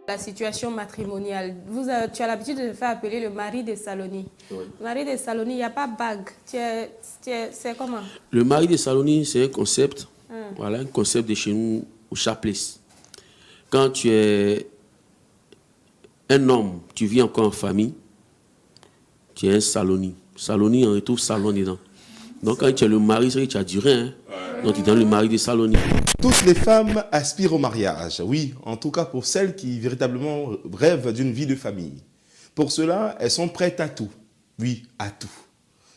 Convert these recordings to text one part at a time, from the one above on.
La situation matrimoniale. Tu as l'habitude de te faire appeler le mari des Saloni. Oui. Le mari des Saloni, il n'y a pas bague. C'est comment? Le mari des Saloni, c'est un concept. Voilà, un concept de chez nous au Chapless. Quand tu es un homme, tu vis encore en famille, tu es un Saloni. Saloni, on retrouve salon dedans. Donc quand tu es le mari, c'est que tu as du rein. Donc tu es dans le mari des Saloni. Toutes les femmes aspirent au mariage, oui, en tout cas pour celles qui véritablement rêvent d'une vie de famille. Pour cela, elles sont prêtes à tout, oui, à tout.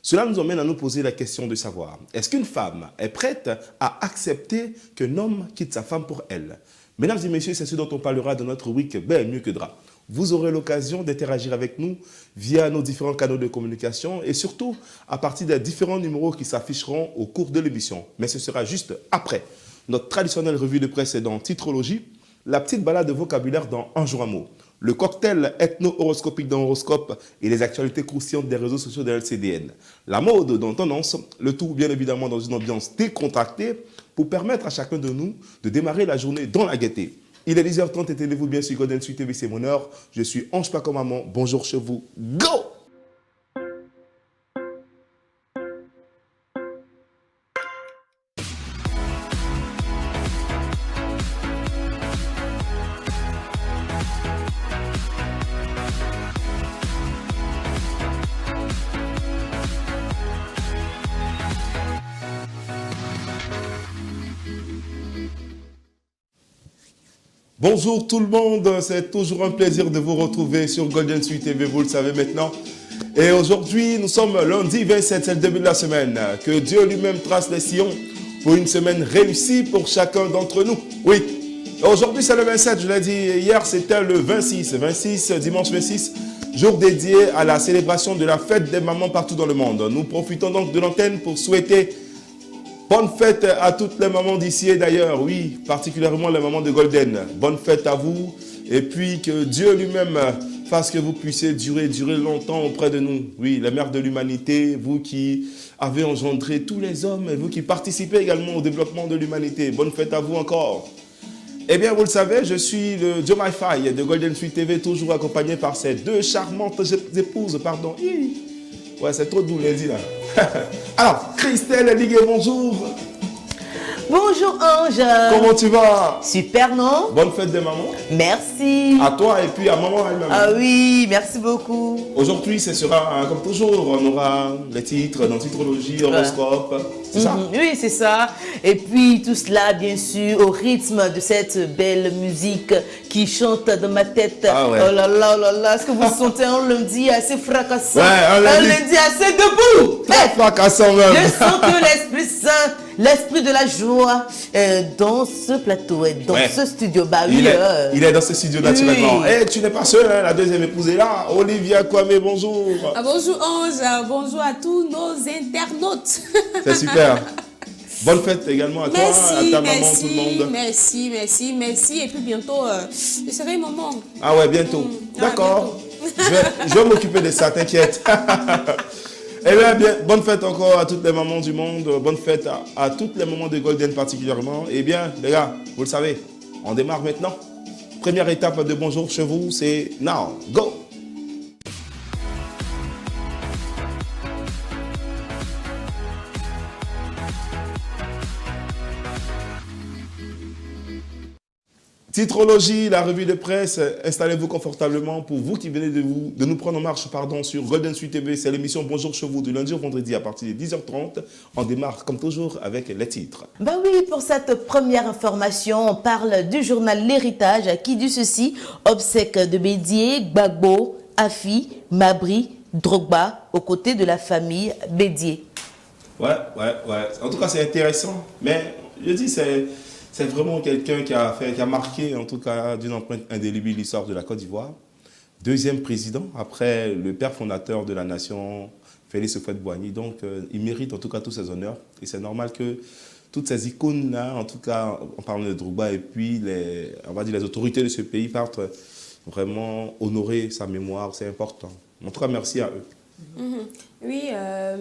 Cela nous emmène à nous poser la question de savoir, est-ce qu'une femme est prête à accepter qu'un homme quitte sa femme pour elle? Mesdames et messieurs, c'est ce dont on parlera dans notre week Belle Mieux que Drap. Vous aurez l'occasion d'interagir avec nous via nos différents canaux de communication et surtout à partir des différents numéros qui s'afficheront au cours de l'émission. Mais ce sera juste après. Notre traditionnelle revue de presse est dans Titrologie, la petite balade de vocabulaire dans Un jour un mot, le cocktail ethno-horoscopique dans Horoscope et les actualités croustillantes des réseaux sociaux de LCDN. La mode dans Tendance, le tout bien évidemment dans une ambiance décontractée pour permettre à chacun de nous de démarrer la journée dans la gaieté. Il est 10h30 et tenez-vous bien sur Golden Suite TV, c'est mon heure. Je suis Ange Paco Maman, bonjour chez vous, go! Bonjour tout le monde, c'est toujours un plaisir de vous retrouver sur Golden Suite TV, vous le savez maintenant. Et aujourd'hui, nous sommes lundi 27, c'est le début de la semaine. Que Dieu lui-même trace les sillons pour une semaine réussie pour chacun d'entre nous. Oui, aujourd'hui c'est le 27, je l'ai dit, hier c'était le 26, dimanche 26, jour dédié à la célébration de la fête des mamans partout dans le monde. Nous profitons donc de l'antenne pour souhaiter bonne fête à toutes les mamans d'ici et d'ailleurs, oui, particulièrement les mamans de Golden. Bonne fête à vous et puis que Dieu lui-même fasse que vous puissiez durer longtemps auprès de nous. Oui, les mères de l'humanité, vous qui avez engendré tous les hommes et vous qui participez également au développement de l'humanité. Bonne fête à vous encore. Eh bien, vous le savez, je suis le Joe MyFi de Golden Suite TV, toujours accompagné par ces deux charmantes épouses, pardon. Ouais, c'est trop doux, lundi là. Alors, Christelle Liguet, bonjour. Bonjour Ange. Comment tu vas? Super, non? Bonne fête des mamans. Merci. À toi et puis à maman elle-même. Ah oui, merci beaucoup. Aujourd'hui, ce sera, comme toujours, on aura les titres dans Titrologie, Horoscope. C'est ça? Oui, c'est ça. Et puis tout cela, bien sûr, au rythme de cette belle musique qui chante dans ma tête. Ah ouais. Oh là là, oh là là. Est-ce que vous sentez un lundi assez fracassant? Ouais, un lundi assez debout. Très fracassant même. Je sens que l'Esprit Saint, l'Esprit de la joie dans ce plateau et dans ce studio. Bah oui, il est dans ce studio naturellement. Oui. Et tu n'es pas seul, hein, la deuxième épouse est là. Olivia Kwame, bonjour. Bonjour Ange, bonjour à tous nos internautes. C'est super. Bonne fête également à toi, à ta maman, tout le monde. Merci. Et puis bientôt, je serai maman. Ah ouais, bientôt. D'accord. Je vais m'occuper de ça, t'inquiète. Eh bien, bonne fête encore à toutes les mamans du monde. Bonne fête à toutes les mamans de Golden particulièrement. Eh bien, les gars, vous le savez, on démarre maintenant. Première étape de Bonjour chez vous, c'est now, go! Titrologie, la revue de presse, installez-vous confortablement pour vous qui venez de nous prendre en marche sur Golden Suite TV. C'est l'émission Bonjour chez vous du lundi au vendredi à partir de 10h30. On démarre comme toujours avec les titres. Ben oui, pour cette première information, on parle du journal L'Héritage qui dit ceci: obsèques de Bédié, Gbagbo, Afi, Mabri, Drogba aux côtés de la famille Bédié. Ouais. En tout cas, c'est intéressant, mais je dis c'est vraiment quelqu'un qui a marqué, en tout cas, d'une empreinte indélébile l'histoire de la Côte d'Ivoire. Deuxième président, après le père fondateur de la nation, Félix Houphouët-Boigny. Donc, il mérite en tout cas tous ses honneurs. Et c'est normal que toutes ces icônes-là, en tout cas, on parle de Drogba, et puis les autorités de ce pays partent vraiment honorer sa mémoire. C'est important. En tout cas, merci à eux. Oui,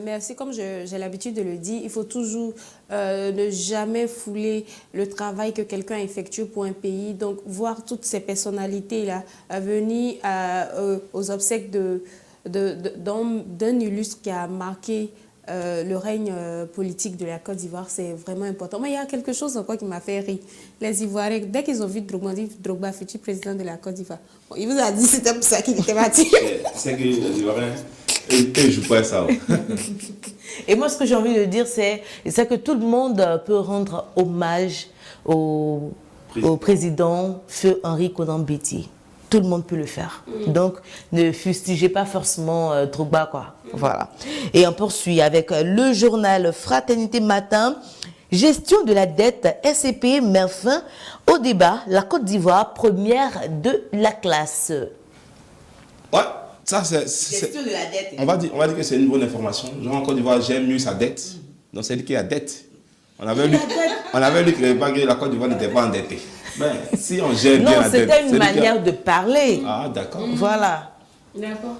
merci. Comme j'ai l'habitude de le dire, il faut toujours ne jamais fouler le travail que quelqu'un a effectué pour un pays. Donc, voir toutes ces personnalités-là venir aux obsèques d'un illustre qui a marqué le règne politique de la Côte d'Ivoire, c'est vraiment important. Mais il y a quelque chose encore qui m'a fait rire. Les Ivoiriens, dès qu'ils ont vu Drogba, dit Drogba, futur président de la Côte d'Ivoire. Bon, il vous a dit que c'était pour ça qu'il était parti. C'est que les Ivoiriens, ils ne jouent pas ça. Et moi, ce que j'ai envie de dire, c'est que tout le monde peut rendre hommage au président Feu Henri Konan Bédié. Tout le monde peut le faire. Donc, ne fustigez pas forcément Drogba, quoi. Voilà. Et on poursuit avec le journal Fraternité Matin. Gestion de la dette, SCP met fin au débat. La Côte d'Ivoire, première de la classe. Ouais, ça c'est... Gestion de la dette. On va dire que c'est une bonne information. Genre en Côte d'Ivoire, j'aime mieux sa dette. Donc c'est lui qui a dette. On avait lu que la Côte d'Ivoire n'était pas endettée. Mais si on gère bien la dette... Non, c'était une manière de parler. Ah, d'accord. Voilà.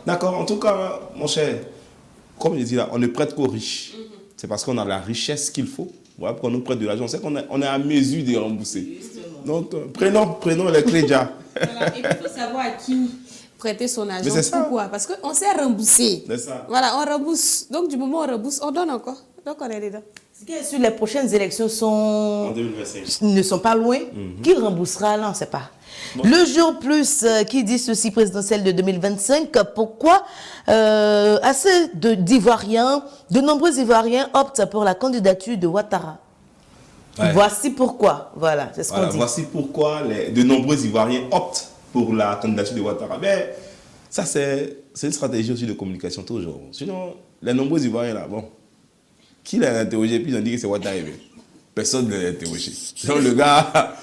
D'accord. En tout cas, mon cher, comme je dis là, on ne prête qu'aux riches. C'est parce qu'on a la richesse qu'il faut. Voilà pourquoi on nous prête de l'argent. C'est qu'on est à mesure de rembourser. Justement. Donc, prenons les crédits. Voilà. Et il faut savoir à qui prêter son argent. Pourquoi? Parce qu'on s'est remboursé. C'est ça. Voilà, on rembourse. Donc, du moment où on rembourse, on donne encore. Donc, on est dedans. Sur les prochaines élections En 2025. ne sont pas loin. Qui remboursera? Là, on ne sait pas. Bon. Le jour plus qui dit ceci, présidentielle de 2025, pourquoi assez d'Ivoiriens, de nombreux Ivoiriens optent pour la candidature de Ouattara. Ouais. Voici pourquoi. Voilà, c'est ce qu'on dit. Voici pourquoi de nombreux Ivoiriens optent pour la candidature de Ouattara. Mais ça, c'est une stratégie aussi de communication toujours. Sinon, les nombreux Ivoiriens là, bon, qui l'a interrogé, puis ils ont dit que c'est Ouattara. Personne ne l'a interrogé. Donc le gars,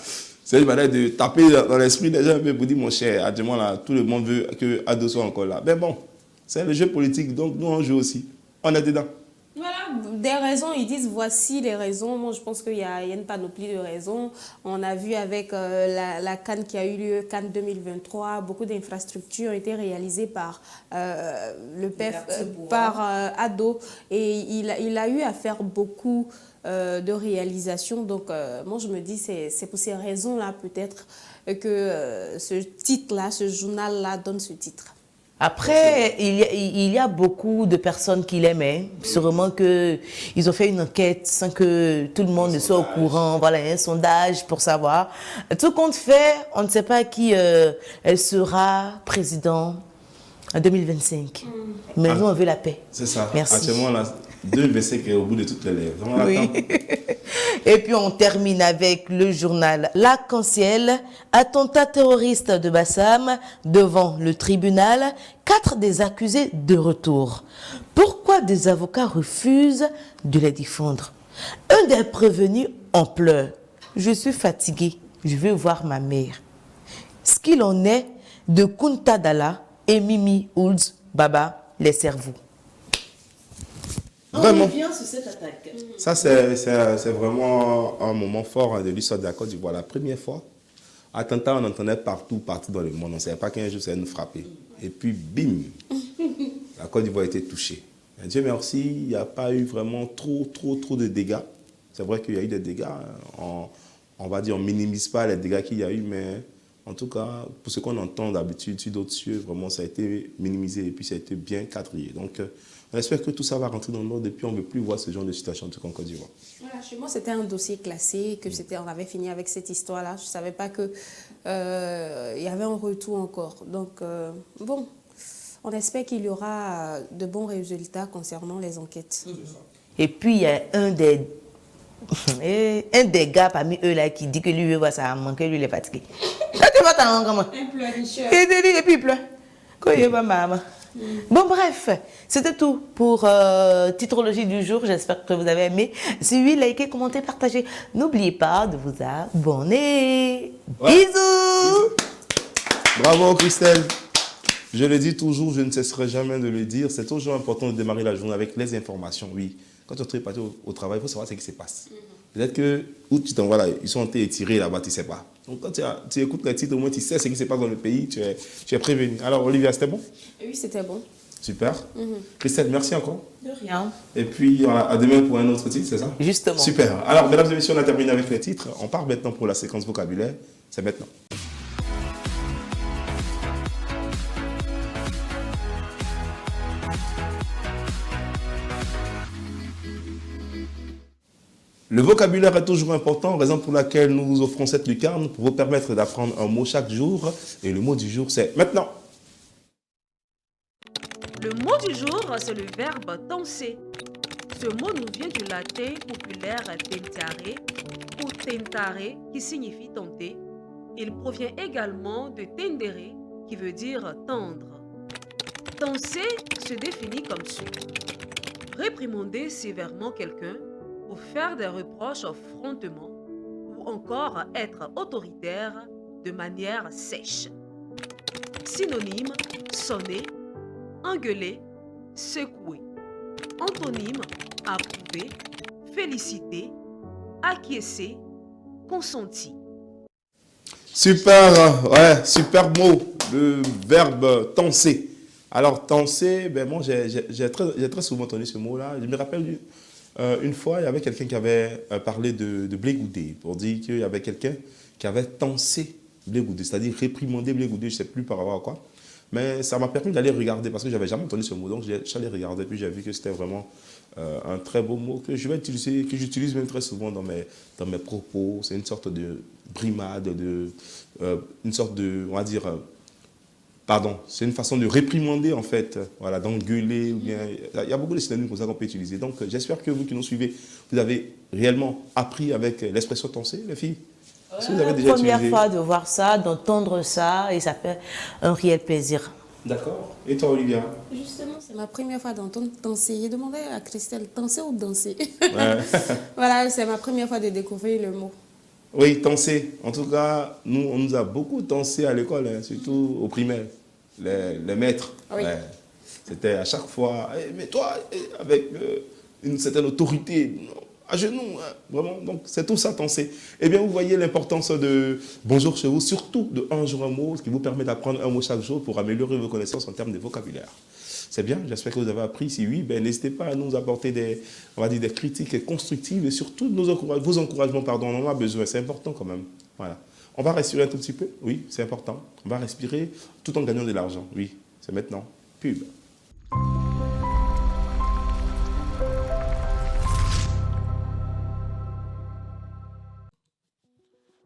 c'est une manière de taper dans l'esprit des gens pour dire, mon cher, actuellement là, tout le monde veut que Ado soit encore là. Mais bon, c'est le jeu politique, donc nous on joue aussi. On est dedans. Voilà, des raisons, ils disent voici les raisons. Moi, je pense qu'il y a une panoplie de raisons. On a vu avec la CAN qui a eu lieu, CAN 2023, beaucoup d'infrastructures ont été réalisées par le PEF, par Ado. Et il a eu à faire beaucoup de réalisations. Donc, moi, je me dis, c'est pour ces raisons-là, peut-être, que ce titre-là, ce journal-là donne ce titre. Après, il y a beaucoup de personnes qui l'aimaient. Sûrement qu'ils ont fait une enquête sans que tout le monde ne soit au courant. Voilà, un sondage pour savoir. Tout compte fait, on ne sait pas qui elle sera président en 2025. Mais nous, on veut la paix. C'est ça. Merci. Actuellement, là, 2025 est au bout de toutes les lèvres. Oui. Et puis, on termine avec le journal L'Arc-en-Ciel. Attentat terroriste de Bassam devant le tribunal. 4 des accusés de retour. Pourquoi des avocats refusent de les défendre? Un des prévenus en pleure. Je suis fatigué. Je veux voir ma mère. Ce qu'il en est de Kunta Dalla et Mimi Ould Baba, les cerveaux. Vraiment. On revient sur cette attaque. Ça, c'est vraiment un moment fort de l'histoire de la Côte d'Ivoire. La première fois, attentat, on entendait partout dans le monde. On ne savait pas qu'un jour, ça allait nous frapper. Et puis, bim, la Côte d'Ivoire a été touchée. Et Dieu merci, il n'y a pas eu vraiment trop de dégâts. C'est vrai qu'il y a eu des dégâts. On va dire, on ne minimise pas les dégâts qu'il y a eu, mais en tout cas, pour ce qu'on entend d'habitude sur d'autres cieux, vraiment, ça a été minimisé et puis ça a été bien quadrillé. Donc, on espère que tout ça va rentrer dans l'ordre et puis on ne veut plus voir ce genre de situation en Côte d'Ivoire. Voilà, chez moi, c'était un dossier classé, que on avait fini avec cette histoire-là. Je ne savais pas qu'il y avait un retour encore. Donc, bon, on espère qu'il y aura de bons résultats concernant les enquêtes. Et puis, il y a un des gars parmi eux là qui dit que lui veut voir ça manque, lui il est fatigué. Tu vois ta comment? Un pleurnicheur. Et puis il pleure. Quand il va maman. Bon bref, c'était tout pour Titrologie du jour. J'espère que vous avez aimé. Suivez, likez, commentez, partagez. N'oubliez pas de vous abonner. Ouais. Bisous. Bravo Christelle. Je le dis toujours, je ne cesserai jamais de le dire. C'est toujours important de démarrer la journée avec les informations, oui. Quand tu es parti au travail, il faut savoir ce qui se passe. Peut-être que, où tu t'envoies là, ils sont tirés là-bas, tu ne sais pas. Donc quand tu écoutes les titres, au moins tu sais ce qui se passe dans le pays, tu es prévenu. Alors Olivia, c'était bon? Oui, c'était bon. Super. Christelle, merci encore. De rien. Et puis, à demain pour un autre titre, c'est ça? Justement. Super. Alors, mesdames et messieurs, on a terminé avec les titres. On part maintenant pour la séquence vocabulaire. C'est maintenant. Le vocabulaire est toujours important, raison pour laquelle nous vous offrons cette lucarne pour vous permettre d'apprendre un mot chaque jour. Et le mot du jour, c'est maintenant. Le mot du jour, c'est le verbe danser. Ce mot nous vient du latin populaire tentare ou tentare qui signifie tenter. Il provient également de tendere qui veut dire tendre. Danser se définit comme suit. Réprimander sévèrement quelqu'un ou faire des reproches frontement ou encore être autoritaire de manière sèche. Synonyme, sonner, engueuler, secouer. Antonyme, approuver, féliciter, acquiescer, consenti. Super, ouais, super mot, le verbe tenser. Alors, tenser, ben moi, j'ai très souvent entendu ce mot-là. Je me rappelle une fois, il y avait quelqu'un qui avait parlé de Blé Goudé pour dire qu'il y avait quelqu'un qui avait tensé Blé Goudé, c'est-à-dire réprimandé Blé Goudé, je ne sais plus par rapport à quoi. Mais ça m'a permis d'aller regarder parce que je n'avais jamais entendu ce mot. Donc, j'allais regarder puis j'ai vu que c'était vraiment un très beau mot que je vais utiliser, que j'utilise même très souvent dans mes propos. C'est une sorte de brimade, une sorte de, on va dire, pardon, c'est une façon de réprimander en fait, voilà, d'engueuler. Ou bien, il y a beaucoup de synonymes comme ça qu'on peut utiliser. Donc, j'espère que vous qui nous suivez, vous avez réellement appris avec l'expression tenser, les filles. C'est la première fois de voir ça, d'entendre ça, et ça fait un réel plaisir. D'accord. Et toi, Olivia? Justement, c'est ma première fois d'entendre danser. J'ai demandé à Christelle, danser ou danser? Ouais. Voilà, c'est ma première fois de découvrir le mot. Oui, danser. En tout cas, on nous a beaucoup dansé à l'école, hein, surtout au primaire. Les maîtres. Oui. Ouais. C'était à chaque fois, mais toi, avec une certaine autorité, à genoux, hein, vraiment. Donc, c'est tout ça, danser. Eh bien, vous voyez l'importance de bonjour chez vous, surtout de un jour un mot, ce qui vous permet d'apprendre un mot chaque jour pour améliorer vos connaissances en termes de vocabulaire. C'est bien, j'espère que vous avez appris. Si oui, ben, n'hésitez pas à nous apporter des critiques constructives et surtout vos encouragements, pardon, on en a besoin, c'est important quand même. Voilà. On va respirer un tout petit peu, oui, c'est important. On va respirer tout en gagnant de l'argent, oui, c'est maintenant. Pub.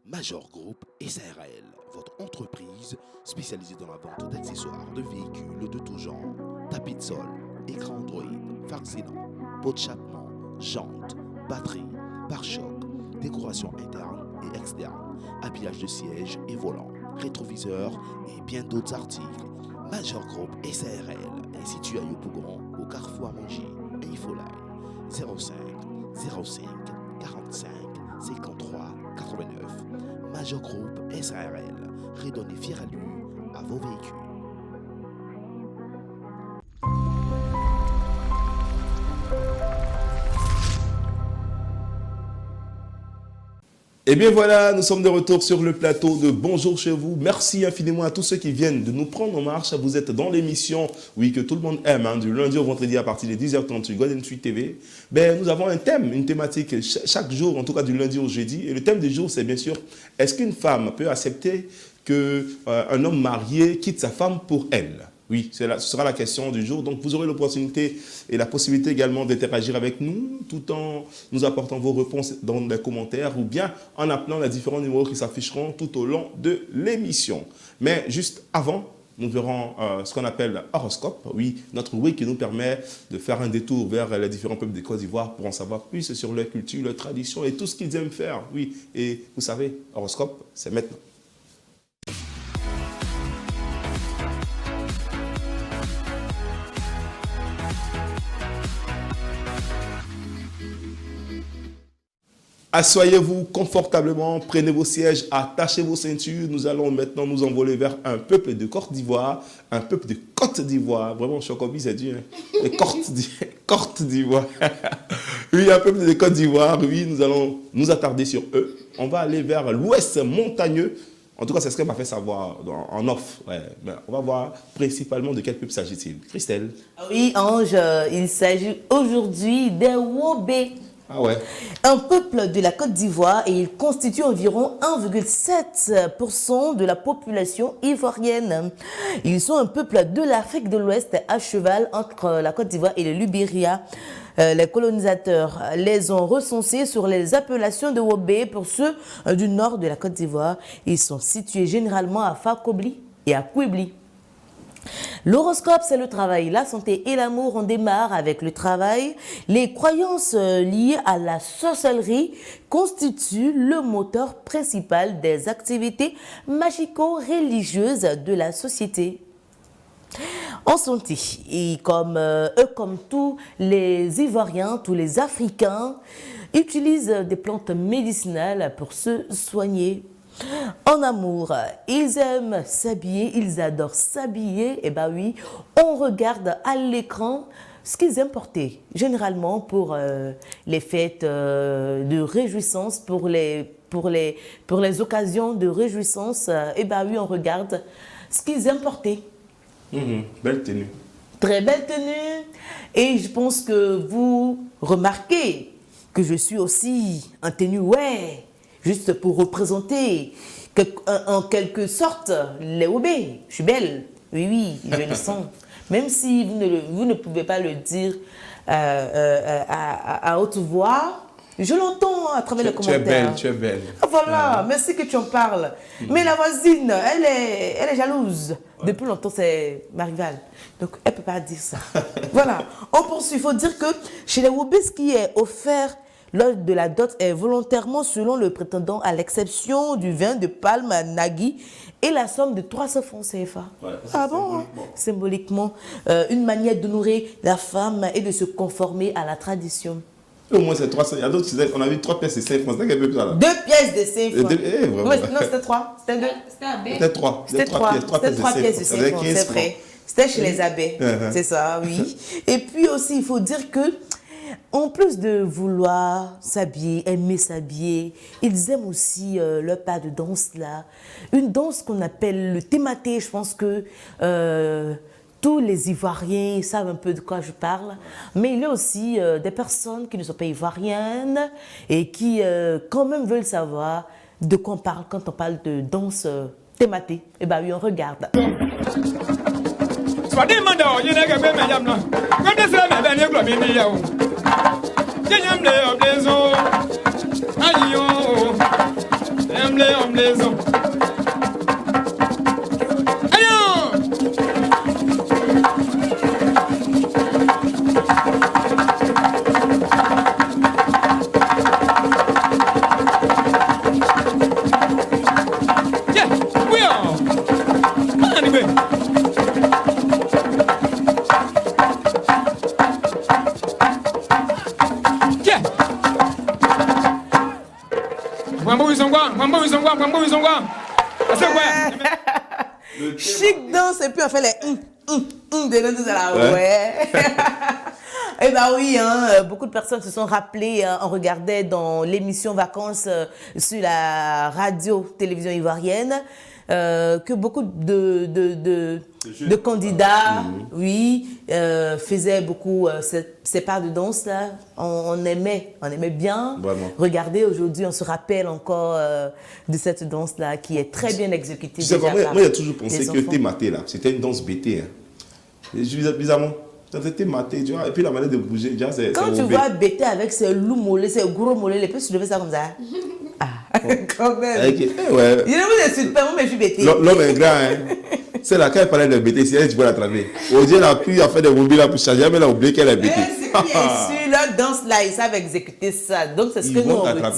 Major Group SARL, votre entreprise spécialisée dans la vente d'accessoires de véhicules de tout genre, tapis de sol, écran Android, Farxinon, pot de chapement, jantes, batterie, pare-choc, décoration interne et externe, habillage de siège et volant, rétroviseur et bien d'autres articles. Major Group SARL est situé à Yopougon, au carrefour à Mongy et Ifolai. 05 05 45 53 89. Major Group SARL, redonnez fière allure à vos véhicules. Et bien voilà, nous sommes de retour sur le plateau de Bonjour chez vous. Merci infiniment à tous ceux qui viennent de nous prendre en marche. Vous êtes dans l'émission, oui, que tout le monde aime, hein, du lundi au vendredi à partir de 10h30 sur Golden Suite TV. Ben, nous avons un thème, une thématique chaque jour, en tout cas du lundi au jeudi. Et le thème du jour, c'est bien sûr, est-ce qu'une femme peut accepter qu'un homme marié quitte sa femme pour elle? Oui, ce sera la question du jour. Donc, vous aurez l'opportunité et la possibilité également d'interagir avec nous tout en nous apportant vos réponses dans les commentaires ou bien en appelant les différents numéros qui s'afficheront tout au long de l'émission. Mais juste avant, nous verrons ce qu'on appelle horoscope. Oui, notre rubrique qui nous permet de faire un détour vers les différents peuples de Côte d'Ivoire pour en savoir plus sur leur culture, leur tradition et tout ce qu'ils aiment faire. Oui, et vous savez, horoscope, c'est maintenant. Assoyez-vous confortablement, prenez vos sièges, attachez vos ceintures. Nous allons maintenant nous envoler vers un peuple de Côte d'Ivoire, un peuple de Côte d'Ivoire. Vraiment, Chocobi, c'est dur. Hein? Côte d'Ivoire. Oui, un peuple de Côte d'Ivoire. Oui, nous allons nous attarder sur eux. On va aller vers l'ouest montagneux En tout cas, c'est ce qu'elle m'a fait savoir en off. Ouais. Ben, on va voir principalement de quel peuple s'agit-il. Christelle. Oui, Ange, il s'agit aujourd'hui des Wobé. Ah ouais. Un peuple de la Côte d'Ivoire et il constitue environ 1,7% de la population ivoirienne. Ils sont un peuple de l'Afrique de l'Ouest à cheval entre la Côte d'Ivoire et le Libéria. Les colonisateurs les ont recensés sur les appellations de Wobé pour ceux du nord de la Côte d'Ivoire. Ils sont situés généralement à Fakobli et à Kouibli. L'horoscope, c'est le travail, la santé et l'amour. On démarre avec le travail. Les croyances liées à la sorcellerie constituent le moteur principal des activités magico-religieuses de la société. En santé, et comme tous les Ivoiriens, tous les Africains utilisent des plantes médicinales pour se soigner. En amour, ils aiment s'habiller, ils adorent s'habiller. Et ben oui, on regarde à l'écran ce qu'ils aiment porter. Généralement pour les fêtes de réjouissance, pour les occasions de réjouissance. Et ben oui, on regarde ce qu'ils aiment porter. Belle tenue. Très belle tenue. Et je pense que vous remarquez que je suis aussi en tenue, ouais. Juste pour représenter en quelque sorte les Wobé. Je suis belle, oui, je le sens. Même si vous ne pouvez pas le dire à haute voix, je l'entends à travers les commentaires. Tu es belle. Ah, voilà, merci que tu en parles. Mais la voisine, elle est jalouse. Depuis longtemps, c'est ma rivale. Donc, elle ne peut pas dire ça. Voilà, on poursuit. Il faut dire que chez les Wobé, ce qui est offert lors de la dot est volontairement selon le prétendant, à l'exception du vin de palme Nagui et la somme de 300 francs CFA. Ouais, ah bon? Symboliquement, une manière d'honorer la femme et de se conformer à la tradition. Au moins, c'est 300. Il y a d'autres, on a vu 3 pièces de 5 francs. C'était quel peu ça là? 2 pièces de 5 francs. Vraiment. Non, c'était 3. C'était 2. C'était 3. C'était 3 pièces de 5 francs, c'est vrai. C'était chez les abbés. C'est ça, oui. Et puis aussi, il faut dire que en plus de vouloir s'habiller, aimer s'habiller, ils aiment aussi leur pas de danse là. Une danse qu'on appelle le thématé. Je pense que tous les Ivoiriens savent un peu de quoi je parle. Mais il y a aussi des personnes qui ne sont pas ivoiriennes et qui quand même veulent savoir de quoi on parle quand on parle de danse thématé. Eh bien oui, on regarde. Chic danse et puis on fait les de la ouais. Eh bien oui, hein, beaucoup de personnes se sont rappelées, on regardait dans l'émission Vacances sur la radio-télévision ivoirienne, que beaucoup de candidats, oui, faisaient beaucoup ces pas de danse là. On aimait bien. Vraiment. Regardez, aujourd'hui, on se rappelle encore de cette danse là qui est très bien exécutée. Tu sais quoi, moi j'ai toujours pensé que Thématé là, c'était une danse BT. Hein. Bizarrement. C'était maté, tu vois, et puis la manière de bouger, c'est quand tu vois BT avec ses loups mollets, ses gros mollets, les plus tu devais ça comme ça. Ah, quand même. Okay. Ouais. Je ne vous insulte pas, moi, mais je suis BT. L'homme est grand, hein. C'est là, quand elle parlait de BT, c'est elle qui peut l'attraper. Aujourd'hui, elle a pu faire des mobiles là pour changer, mais elle a oublié qu'elle est BT. C'est sûr, leur danse là, ils savent exécuter ça. Donc c'est ce que nous on retient.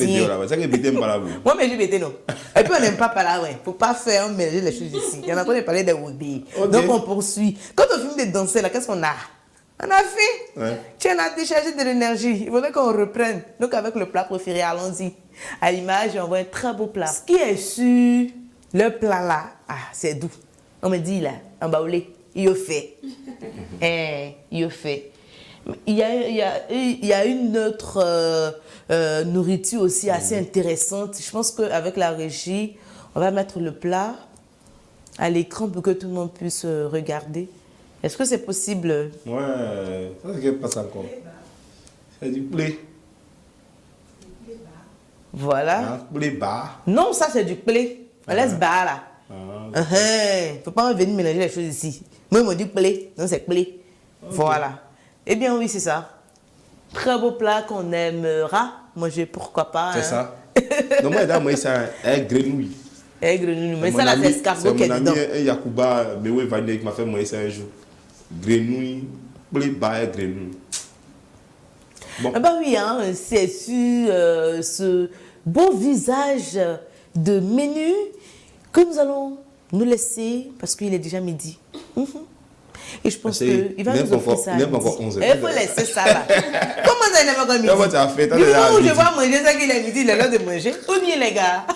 C'est que BT n'aime pas là. Moi, mais je BT non. Et puis on n'aime pas parler, ouais. Faut pas faire mélanger les choses ici. Il y en a pas de parler des Wobé. Donc on poursuit. Quand on finit de danser là, qu'est-ce qu'on a? On a fait. Ouais. Tu en as déchargé de l'énergie. Il faudrait qu'on reprenne. Donc avec le plat préféré, allons-y. À l'image, on voit un très beau plat. Ce qui est sur le plat là, c'est doux. On me dit là, en baoulé, il fait. Il fait. Il y a une autre nourriture aussi assez intéressante. Je pense qu'avec la régie, On va mettre le plat à l'écran pour que tout le monde puisse regarder. Est-ce que c'est possible? Ouais, ça c'est qu'elle passe encore. C'est du poulet. Voilà. Hein, poulet bas. Non, ça c'est du play. On laisse bas là. Faut pas venir mélanger les choses ici. Moi, ils m'ont dit play. Non, c'est play. Okay. Voilà. Eh bien, oui, c'est ça. Très beau plat qu'on aimera manger, pourquoi pas. C'est ça. Non, moi, c'est un grenouille. Un grenouille. Mais ça, là, c'est escargot qui est dedans. C'est mon ami Yacouba, Bewe Vanille, qui m'a fait moi, c'est un jour. Grenouille, poulet bas et grenouille. Bon. Ah bah oui, hein, c'est sur ce beau visage de menu que nous allons nous laisser parce qu'il est déjà midi. Et je pense qu'il va nous offrir ça. Il n'est pas encore 11 heures. Il faut laisser ça là. Comment ça, il n'est pas encore midi? Comment tu as fait? Du moment où je vois manger ça qu'il est midi, il est l'heure de manger. Ou bien les gars.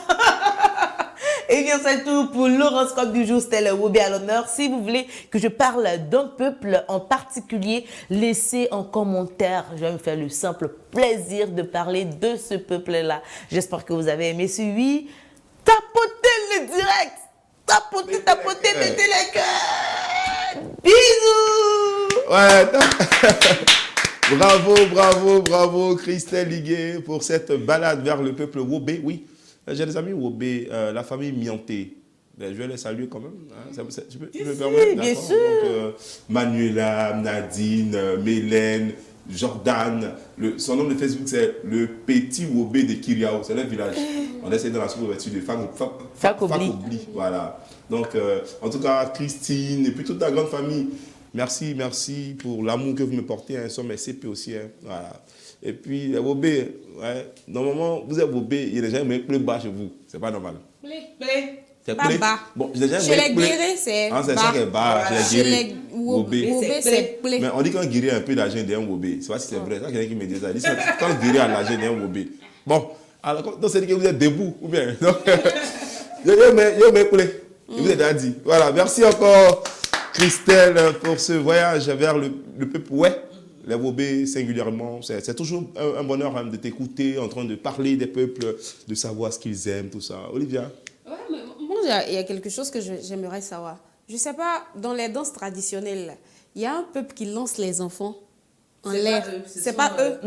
Et bien c'est tout pour l'horoscope du jour, c'était le Wobé à l'honneur. Si vous voulez que je parle d'un peuple en particulier, laissez en commentaire. Je vais me faire le simple plaisir de parler de ce peuple-là. J'espère que vous avez aimé celui. Tapotez le direct. Tapotez, mettez les cœurs. Bisous. Ouais, bravo Christelle Liguet pour cette balade vers le peuple Wobé. Oui. J'ai des amis Wobé, la famille Mianté. Je vais les saluer quand même. Hein. Je peux me permettre, bien sûr. Donc, Manuela, Nadine, Mélène, Jordan. Son nom de Facebook, c'est le petit Wobé de Kiriao. C'est le village. On essaie dans la sous-ouverture de Fakobli. Voilà. Donc, en tout cas, Christine et puis toute la grande famille. Merci pour l'amour que vous me portez. Hein. Somme SCP aussi. Hein. Voilà. Et puis, les Wobé, ouais, normalement, vous êtes Wobé, il y a des gens qui mettent plus bas chez vous. C'est pas normal. C'est pas bas. Bon, chez les guéris, c'est bas. C'est ça qui est bas. Chez les Wobé, c'est plé. Mais on dit quand guéri a un peu d'argent d'un Wobé. C'est pas si c'est vrai. Ça, quelqu'un qui me dit ça. Il dit quand guéri a l'argent d'un Wobé. Bon, alors, donc c'est dit que vous êtes debout, ou bien. Donc, je me plais. Je vous ai déjà dit. Voilà, merci encore, Christelle, pour ce voyage vers le peuple. Ouais. Les Wobé, singulièrement, c'est toujours un bonheur hein, de t'écouter en train de parler des peuples, de savoir ce qu'ils aiment, tout ça. Olivia? Ouais, mais moi, il y a quelque chose que j'aimerais savoir. Je ne sais pas, dans les danses traditionnelles, il y a un peuple qui lance les enfants en l'air. C'est pas eux.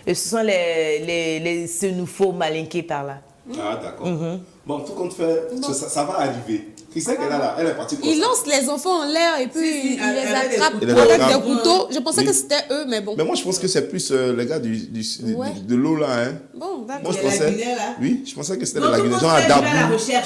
Et ce sont les Senoufo malinqués par là. Ah, d'accord. Bon, tout compte fait, ça va arriver. Christelle qu'elle a là, elle est partie pour Ils lancent les enfants en l'air et puis ils les attrapent avec des couteaux. Je pensais que c'était eux, mais bon. Mais moi, je pense que c'est plus les gars de l'eau là. Hein. Bon, d'accord. Moi, je pensais. Oui, je pensais que c'était de la Guinée. Genre à Dabou,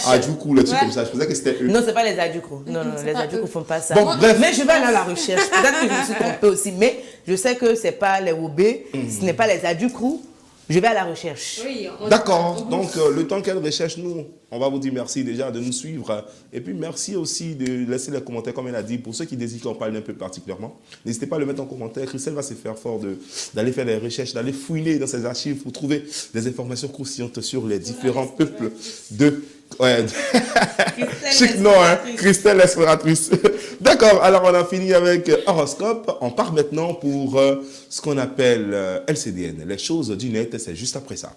à Djoukou, les trucs comme ça. Je pensais que c'était eux. Non, c'est pas les Adjoukou. Non, les Adjoukou ne font pas ça. Bon, bref. Mais je vais aller à la recherche. Peut-être que je me suis trompée aussi. Mais je sais que ce n'est pas les Wobé, ce n'est pas les Adjoukou. Je vais à la recherche. Oui, d'accord. Donc, le temps qu'elle recherche, nous, on va vous dire merci déjà de nous suivre. Et puis, merci aussi de laisser les commentaires, comme elle a dit. Pour ceux qui désirent qu'on parle d'un peu particulièrement, n'hésitez pas à le mettre en commentaire. Christelle va se faire fort d'aller faire des recherches, d'aller fouiner dans ses archives pour trouver des informations croustillantes sur les différents peuples de... Ouais. Chic nom, hein. Christelle l'exploratrice. D'accord, alors on a fini avec horoscope. On part maintenant pour ce qu'on appelle LCDN. Les choses du net, c'est juste après ça.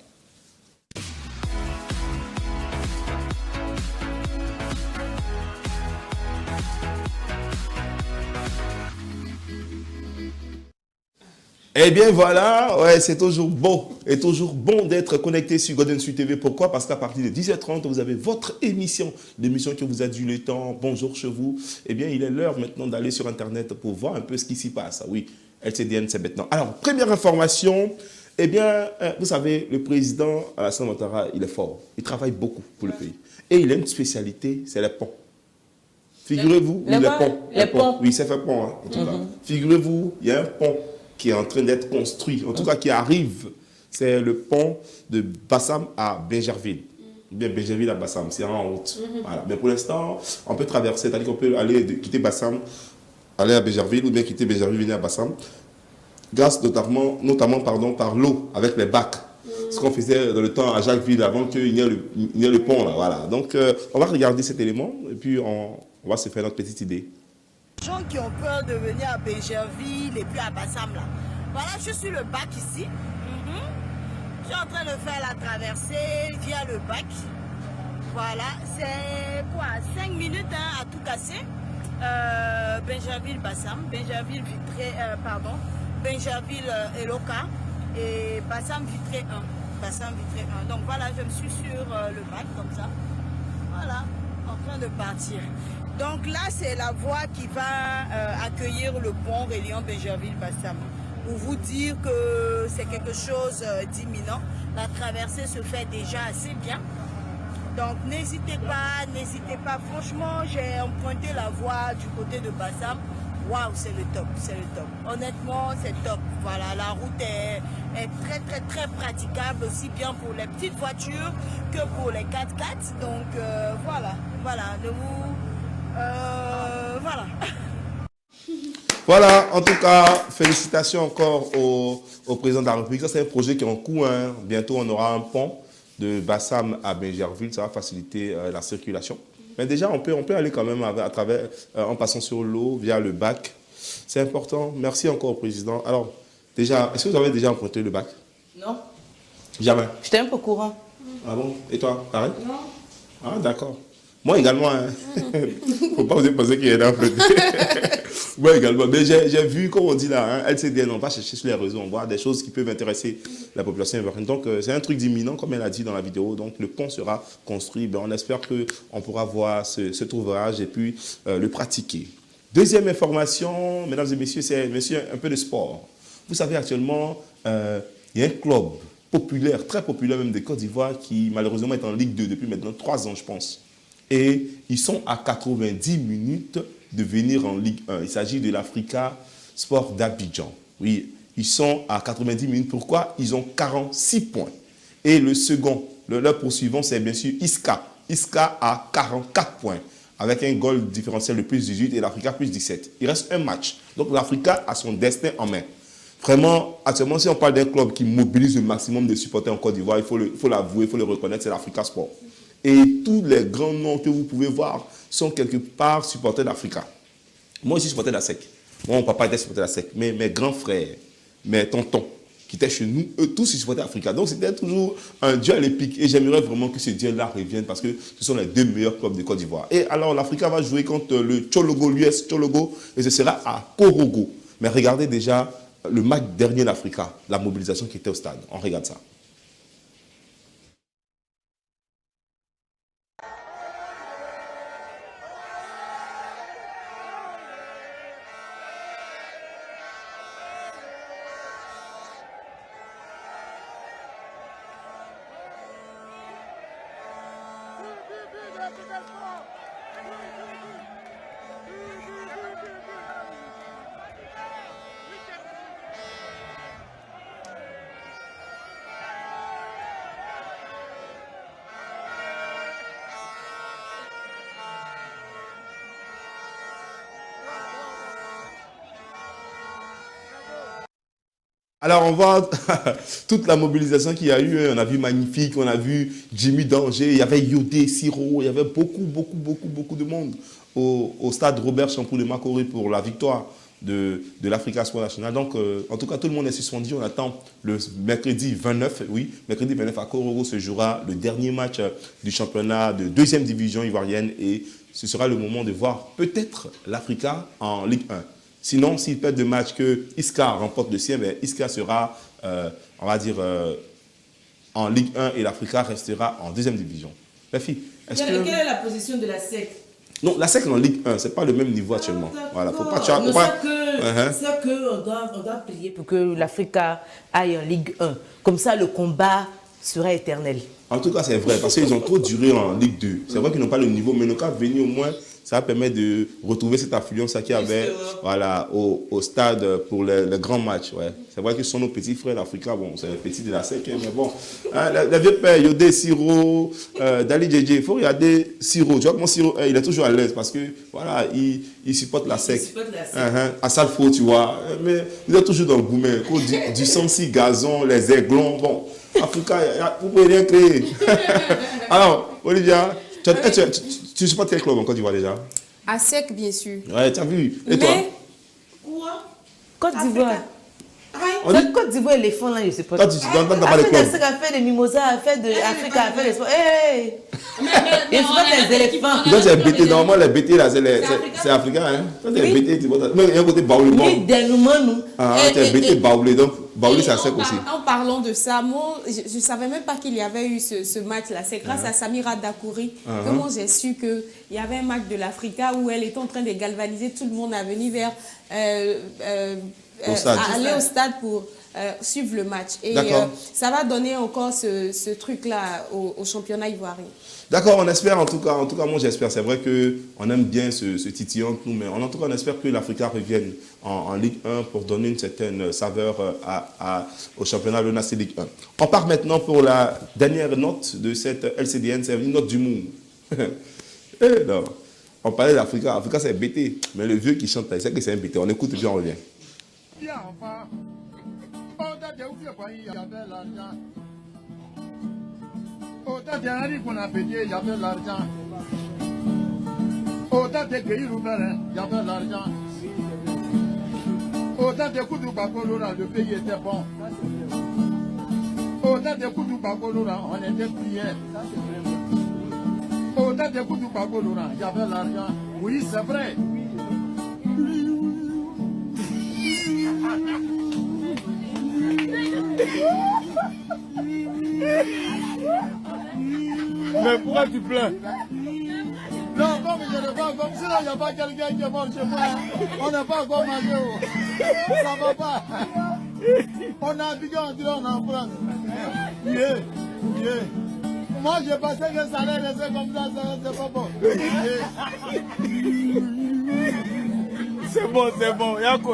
Eh bien voilà, ouais, c'est toujours beau et toujours bon d'être connecté sur Golden Sud TV. Pourquoi? Parce qu'à partir de 10h30, vous avez votre émission, l'émission qui vous a dû le temps. Bonjour chez vous. Eh bien, il est l'heure maintenant d'aller sur Internet pour voir un peu ce qui s'y passe. Oui, LCDN, c'est maintenant. Alors, première information, eh bien, vous savez, le président Alassane Ouattara, il est fort. Il travaille beaucoup pour le pays. Et il a une spécialité, c'est les ponts. Figurez-vous, les ponts. Oui, c'est fait pont, hein, en tout cas. Figurez-vous, il y a un pont qui est en train d'être construit, en tout cas qui arrive, c'est le pont de Bassam à Bingerville. Bien Bingerville à Bassam, c'est en route. Voilà. Mais pour l'instant, on peut traverser, c'est-à-dire qu'on peut aller quitter Bassam, aller à Bingerville, ou bien quitter Bingerville, venir à Bassam, grâce notamment par l'eau, avec les bacs. Ce qu'on faisait dans le temps à Jacquesville, avant qu'il y ait le pont, là, voilà. Donc, on va regarder cet élément, et puis on va se faire notre petite idée. Les gens qui ont peur de venir à Bingerville et puis à Bassam là. Voilà, je suis le bac ici. Je suis en train de faire la traversée via le bac. Voilà, c'est quoi 5 minutes hein, à tout casser. Benjerville-Bassam, Benjerville-Vitré, Benjerville-Eloka et Bassam-Vitré 1. Bassam-Vitré 1. Donc voilà, je me suis sur le bac comme ça. Voilà, en train de partir. Donc là, c'est la voie qui va accueillir le pont reliant Benjerville-Bassam. Pour vous dire que c'est quelque chose d'imminent. La traversée se fait déjà assez bien. Donc n'hésitez pas. Franchement, j'ai emprunté la voie du côté de Bassam. Waouh, c'est le top. Honnêtement, c'est top. Voilà, la route est très praticable, aussi bien pour les petites voitures que pour les 4x4. Donc voilà. Voilà, en tout cas, félicitations encore au président de la République. Ça, c'est un projet qui est en cours. Hein. Bientôt, on aura un pont de Bassam à Benjerville. Ça va faciliter la circulation. Mais déjà, on peut aller quand même à travers, en passant sur l'eau, via le bac. C'est important. Merci encore au président. Alors, déjà, est-ce que vous avez déjà emprunté le bac? Non. Jamais. J'étais un peu courant. Ah bon? Et toi, pareil? Non. Ah, d'accord. Moi également, hein. Faut pas vous penser qu'il y a un peu. Moi également. Mais j'ai vu, comme on dit là, hein, LCDN, on va chercher sur les réseaux, on voit des choses qui peuvent intéresser la population ivoirienne. Donc, c'est un truc d'imminent, comme elle a dit dans la vidéo. Donc, le pont sera construit. Ben, on espère qu'on pourra voir cet ouvrage et puis le pratiquer. Deuxième information, mesdames et messieurs, c'est un peu de sport. Vous savez, actuellement, il y a un club populaire, très populaire même de Côte d'Ivoire, qui malheureusement est en Ligue 2 depuis maintenant 3 ans, je pense. Et ils sont à 90 minutes de venir en Ligue 1. Il s'agit de l'Africa Sport d'Abidjan. Oui, ils sont à 90 minutes. Pourquoi? Ils ont 46 points. Et le second, leur poursuivant, c'est bien sûr Iska. Iska a 44 points, avec un goal différentiel de plus 18 et l'Africa plus 17. Il reste un match. Donc l'Africa a son destin en main. Vraiment, actuellement, si on parle d'un club qui mobilise le maximum de supporters en Côte d'Ivoire, il faut l'avouer, il faut le reconnaître, c'est l'Africa Sport. Et tous les grands noms que vous pouvez voir sont quelque part supporters d'Africa. Moi aussi, supporter de la SEC. Moi, mon papa était supporter de la SEC. Mais mes grands frères, mes tontons, qui étaient chez nous, eux tous, ils supportaient d'Africa. Donc, c'était toujours un duel épique. Et j'aimerais vraiment que ce duel-là revienne parce que ce sont les 2 meilleurs clubs de Côte d'Ivoire. Et alors, l'Africa va jouer contre le Tchologo, l'US Tchologo, et ce sera à Korogo. Mais regardez déjà le match dernier d'Africa, la mobilisation qui était au stade. On regarde ça. Alors, on voit toute la mobilisation qu'il y a eu. On a vu Magnifique, on a vu Jimmy Danger, il y avait Yodé, Siro, il y avait beaucoup de monde au stade Robert Champoux de Makori pour la victoire de l'Africa Sport National. Donc, en tout cas, tout le monde est suspendu. On attend le mercredi 29, mercredi 29 à Korogo se jouera le dernier match du championnat de 2e division ivoirienne et ce sera le moment de voir peut-être l'Africa en Ligue 1. Sinon, s'il perd de match que Iska remporte le sien, ben Iska sera, on va dire, en Ligue 1 et l'Africa restera en 2e division. Les filles, quelle est la position de la SEC? Non, la SEC est en Ligue 1, ce n'est pas le même niveau actuellement. Voilà, faut pas... C'est qu'on doit prier pour que l'Africa aille en Ligue 1. Comme ça, le combat sera éternel. En tout cas, c'est vrai, parce qu'ils ont trop duré en Ligue 2. C'est vrai qu'ils n'ont pas le niveau, mais le cas venir au moins... Ça permet de retrouver cette affluence qu'il y avait voilà, au stade pour les grands matchs. Ouais. C'est vrai que ce sont nos petits frères d'Africa. Bon, c'est les petits de la SEC, mais bon. Hein, les vieux pères, Yodé, Siro, Dali Djedje, il faut regarder Siro. Tu vois comment Siro, il est toujours à l'aise parce que voilà, il supporte la SEC. À Salfo, tu vois. Mais il est toujours dans le gourmet. Du Sansi, gazon, les aiglons. Bon, Africa, vous ne pouvez rien créer. Alors, Olivia, tu supportes quel club en Côte d'Ivoire déjà? À SEC, bien sûr. Ouais, tu as vu. Et toi? Quoi? Côte d'Ivoire. La Côte d'Ivoire, éléphant, là, je sais pas. Toi, tu n'entends pas les Afrique, clubs. a fait des mimosas, a fait de Afrique, a fait des sports. Hey! Et souvent des éléphants. Toi, c'est BT. Normalement, les BT, là, c'est africain. Hein? Toi, c'est BT, tu vois. Mais il y a un côté baoulé. Ni dénouement, nous. Ah, c'est BT baoulé. Donc, baoulé, ça sec aussi. En parlant de ça, moi, je ne savais même pas qu'il y avait eu ce match-là. C'est grâce à Samira Dakouri que moi, j'ai su qu'il y avait un match de l'Africa où elle était en train de galvaniser tout le monde à venir vers... aller au stade pour suivre le match. Et ça va donner encore ce truc-là au championnat ivoirien. D'accord, on espère en tout cas moi j'espère. C'est vrai qu'on aime bien ce titillant nous, mais en tout cas on espère que l'Africa revienne en Ligue 1 pour donner une certaine saveur au championnat de la Ligue 1. On part maintenant pour la dernière note de cette LCDN, c'est une note d'humour. Non. On parlait d'Africa, Africa c'est BT, mais le vieux qui chante là, il sait que c'est un BT. On écoute et puis on revient. Autant de Henri qu'on a payé, il y avait l'argent. Autant de pays roumains, il y avait l'argent. Autant de coups de Bacolora, le pays était bon. Autant de coups de Bacolora, on était priés. Autant de coups de Bacolora, il y avait l'argent. Oui, c'est vrai. Mais pourquoi tu pleures? Non, comme je ne pas comme sinon il n'y a pas quelqu'un qui est mort chez moi. On n'a pas encore mangé. Ça va pas. On a habitué, on dirait on est en France. Yeah. Moi j'ai passé que ça allait rester comme ça, c'est pas bon. C'est bon. Yako.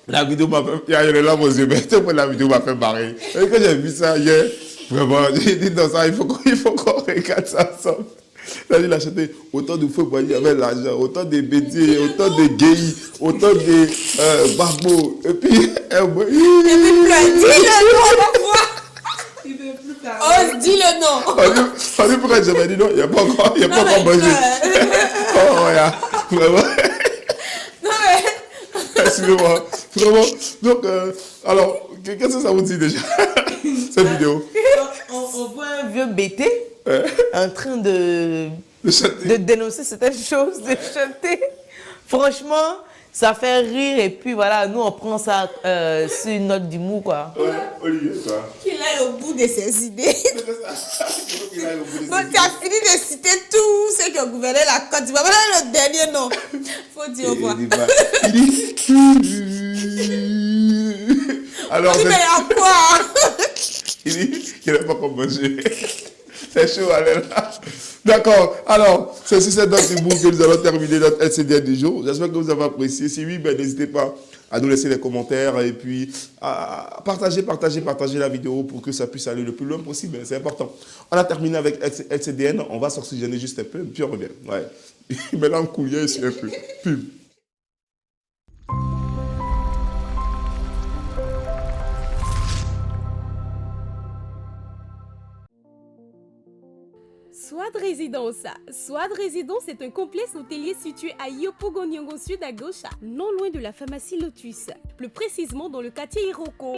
La vidéo m'a fait... Il y a les larmes aux yeux, mais la vidéo m'a fait marrer. Et quand j'ai vu ça hier, vraiment, j'ai dit dans ça, il faut qu'on regarde ça ensemble. Là, il a chanté autant de feux il y avait l'argent, autant de bédiers, autant de gays, autant de barbos. Et puis, Dis le nom. On dit pourquoi j'avais dit non, il n'y a pas encore mangé. Oh, yeah, vraiment. Excusez-moi, vraiment. Donc, alors, qu'est-ce que ça vous dit déjà, cette vidéo? On voit un vieux BT en train de dénoncer certaines choses, de chanter. Franchement, ça fait rire et puis voilà, nous on prend ça sur une note d'humour, quoi. Ouais, Olivier, quoi. Qu'il aille au bout de ses idées. Donc, tu as fini de citer tout ce qui a gouverné la Côte d'Ivoire. Voilà le dernier nom. Faut dire au revoir. Il dit... Alors, mais à quoi? Il dit qu'il n'a pas encore mangé. C'est chaud, allez là. D'accord. Alors, c'est sur cette note d'humour que nous allons terminer notre LCDN du jour. J'espère que vous avez apprécié. Si oui, ben, n'hésitez pas à nous laisser des commentaires et puis à partager la vidéo pour que ça puisse aller le plus loin possible. C'est important. On a terminé avec LCDN. On va s'oxygéner juste un peu, puis on revient. Ouais. Maintenant, couillé sur un peu. Pub. Swad Résidence. Swad Résidence est un complexe hôtelier situé à Yopougon-Nyongo Sud à gauche, non loin de la pharmacie Lotus, plus précisément dans le quartier Iroko.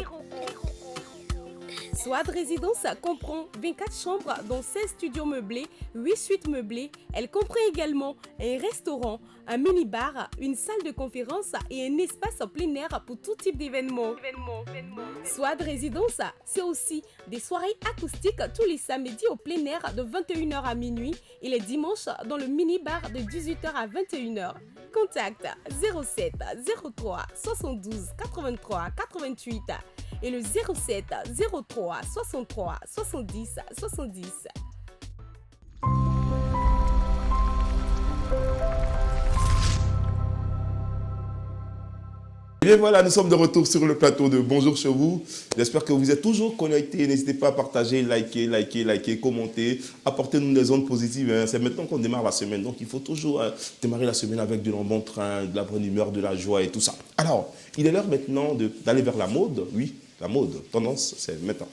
Swad Résidence comprend 24 chambres dont 16 studios meublés, 8 suites meublées. Elle comprend également un restaurant, un mini-bar, une salle de conférence et un espace en plein air pour tout type d'événements. Swad Résidence, c'est aussi des soirées acoustiques tous les samedis au plein air de 21h à minuit et les dimanches dans le mini-bar de 18h à 21h. Contact 07 03 72 83 88 et le 07 03 63 70 70. Et bien voilà, nous sommes de retour sur le plateau de Bonjour chez vous. J'espère que vous êtes toujours connectés. N'hésitez pas à partager, liker, commenter. Apportez-nous des ondes positives. Hein. C'est maintenant qu'on démarre la semaine. Donc il faut toujours démarrer la semaine avec de bon train, de la bonne humeur, de la joie et tout ça. Alors, il est l'heure maintenant d'aller vers la mode. Oui, la mode. Tendance, c'est maintenant.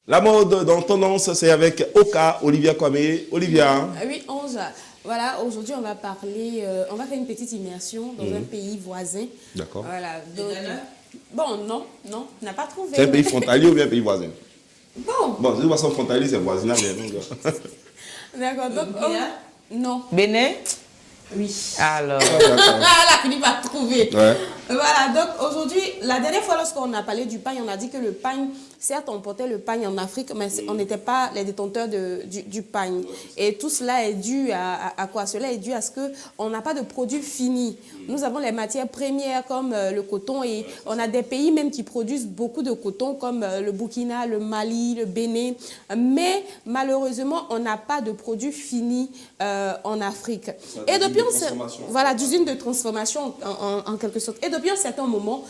La mode dans Tendance, c'est avec Oka, Olivia Kwame. Olivia. Oui, 11. Voilà, aujourd'hui, on va parler, on va faire une petite immersion dans un pays voisin. D'accord. Voilà. Donc, bon, non, on n'a pas trouvé. C'est un pays frontalier ou bien un pays voisin? Bon. Bon, de toute façon, frontalier, c'est voisinage. D'accord, donc, non. Bénin? Oui. Alors. Elle a fini par trouver. Ouais. Voilà, donc aujourd'hui, la dernière fois lorsqu'on a parlé du pain, on a dit que le pain, certes on portait le pain en Afrique, mais on n'était pas les détenteurs du pain. Et tout cela est dû à quoi? Cela est dû à ce qu'on n'a pas de produits finis. Nous avons les matières premières comme le coton et on a des pays même qui produisent beaucoup de coton comme le Burkina, le Mali, le Bénin. Mais malheureusement, on n'a pas de produits finis en Afrique. Et depuis voilà, d'usines de transformation en quelque sorte. Et depuis un certain moment,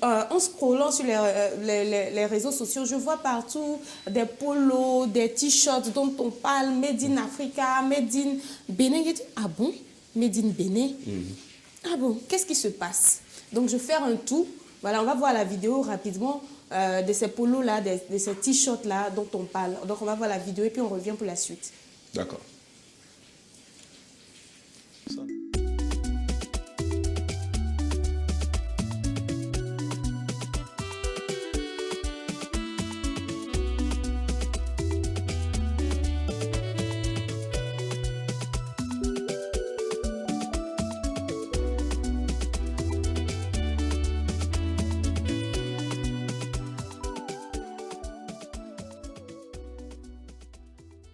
en scrollant sur les réseaux sociaux, je vois partout des polos, des t-shirts dont on parle, Made in Africa, Made in Bénin. Je dis, ah bon? Made in Bénin? Ah bon? Qu'est-ce qui se passe? Donc je fais un tour. Voilà, on va voir la vidéo rapidement de ces polos-là, de ces t-shirts-là dont on parle. Donc on va voir la vidéo et puis on revient pour la suite. D'accord.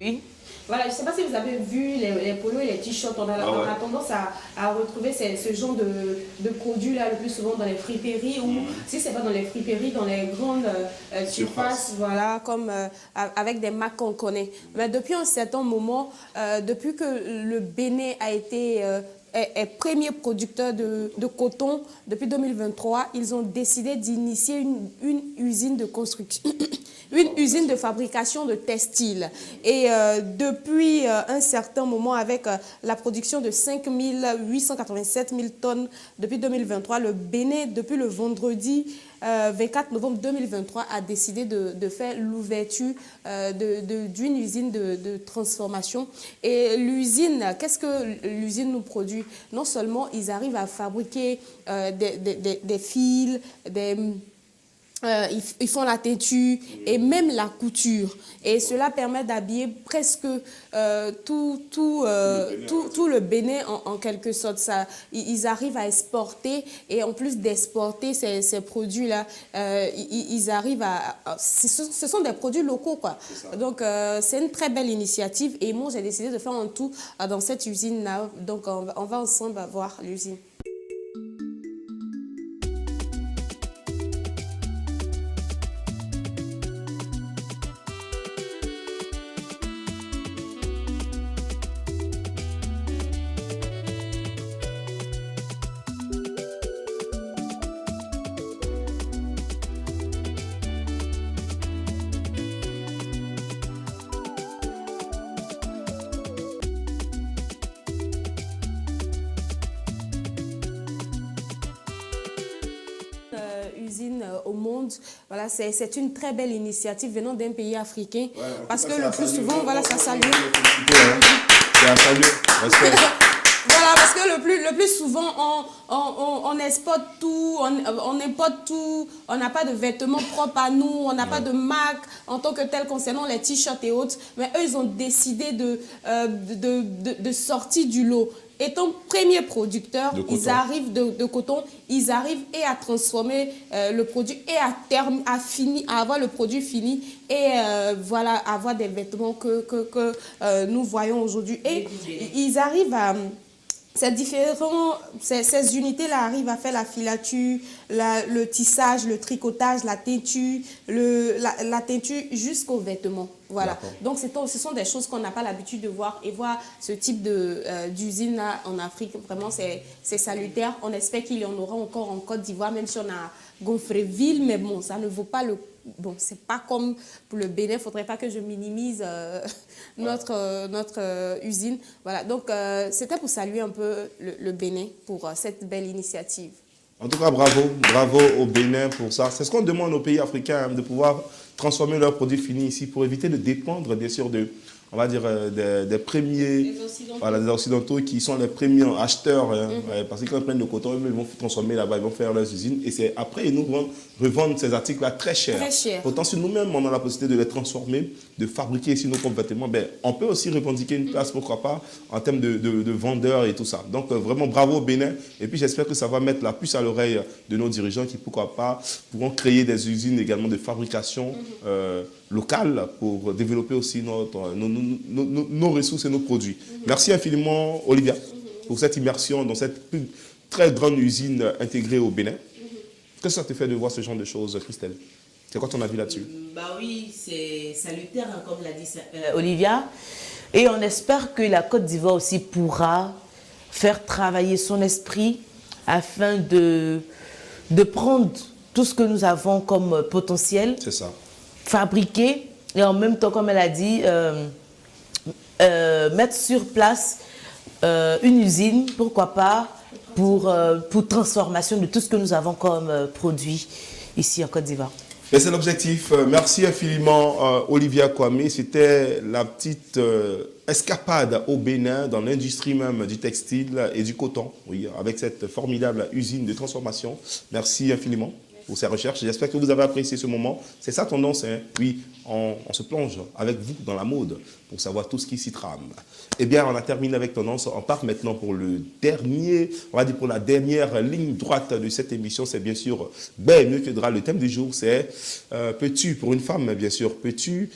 Oui. Voilà, je ne sais pas si vous avez vu les polos et les t-shirts. On a tendance à retrouver ce genre de produits-là le plus souvent dans les friperies ou si ce n'est pas dans les friperies, dans les grandes surfaces, voilà, comme avec des marques qu'on connaît. Mais depuis un certain moment, depuis que le Bénin a été est premier producteur de coton depuis 2023, ils ont décidé d'initier une usine de construction, une usine de fabrication de textiles. Et depuis un certain moment, avec la production de 5 887 000 tonnes depuis 2023, le Bénin, depuis le vendredi 24 novembre 2023, a décidé de faire l'ouverture d'une usine de transformation. Et l'usine, qu'est-ce que l'usine nous produit? Non seulement ils arrivent à fabriquer des fils, ils font la teinture et même la couture. Et cela permet d'habiller presque tout le Bénin en quelque sorte. Ils arrivent à exporter et en plus d'exporter ces produits-là, ils arrivent ce sont des produits locaux, quoi. Donc c'est une très belle initiative et moi j'ai décidé de faire un tour dans cette usine-là. Donc on va ensemble voir l'usine. Usine au monde, voilà, c'est une très belle initiative venant d'un pays africain, parce que le plus souvent, voilà, ça salue. Voilà, parce que le plus souvent, on exporte tout, on importe tout, on n'a pas de vêtements propres à nous, on n'a pas de marque en tant que tel concernant les t-shirts et autres, mais eux, ils ont décidé de sortir du lot. Étant premier producteur, ils arrivent de coton, ils arrivent et à transformer le produit et à terme, à avoir le produit fini et voilà, avoir des vêtements que nous voyons aujourd'hui. Et ils arrivent à... Ces unités-là arrivent à faire la filature, le tissage, le tricotage, la teinture, la teinture jusqu'aux vêtements. Voilà. Donc, ce sont des choses qu'on n'a pas l'habitude de voir. Et voir ce type d'usine en Afrique, vraiment, c'est salutaire. On espère qu'il y en aura encore en Côte d'Ivoire, même si on a Gonfreville. Mais bon, ça ne vaut pas le... Bon, c'est pas comme pour le Bénin. Il ne faudrait pas que je minimise notre usine. Voilà. Donc, c'était pour saluer un peu le Bénin pour cette belle initiative. En tout cas, bravo au Bénin pour ça. C'est ce qu'on demande aux pays africains, de pouvoir transformer leurs produits finis ici pour éviter de dépendre, bien sûr, on va dire, des premiers, des Occidentaux qui sont les premiers acheteurs, parce qu'ils prennent le coton, ils vont transformer là-bas, ils vont faire leurs usines, et c'est après, ils nous revendent ces articles-là très cher. Pourtant, si nous-mêmes, on a la possibilité de les transformer, de fabriquer ici nos propres vêtements, ben, on peut aussi revendiquer une place, pourquoi pas, en termes de vendeurs et tout ça. Donc, vraiment, bravo au Bénin, et puis j'espère que ça va mettre la puce à l'oreille de nos dirigeants qui, pourquoi pas, pourront créer des usines également de fabrication locale pour développer aussi nos ressources et nos produits. Merci infiniment, Olivia, pour cette immersion dans cette très grande usine intégrée au Bénin. Qu'est-ce que ça te fait de voir ce genre de choses, Christelle? C'est quoi ton avis là-dessus? Bah oui, c'est salutaire, hein, comme l'a dit Olivia. Et on espère que la Côte d'Ivoire aussi pourra faire travailler son esprit afin de prendre tout ce que nous avons comme potentiel. C'est ça. Fabriquer et en même temps, comme elle a dit, mettre sur place une usine, pourquoi pas, pour transformation de tout ce que nous avons comme produit ici en Côte d'Ivoire. Et c'est l'objectif. Merci infiniment, Olivia Kwame. C'était la petite escapade au Bénin, dans l'industrie même du textile et du coton, oui, avec cette formidable usine de transformation. Merci infiniment pour ces recherches. J'espère que vous avez apprécié ce moment. C'est ça tendance, hein? Oui, on se plonge avec vous dans la mode pour savoir tout ce qui s'y trame. Eh bien, on a terminé avec Tendance. On part maintenant pour le dernier, on va dire pour la dernière ligne droite de cette émission. C'est bien sûr Ben mieux que drap. Le thème du jour, c'est peux-tu, pour une femme, bien sûr, peux-tu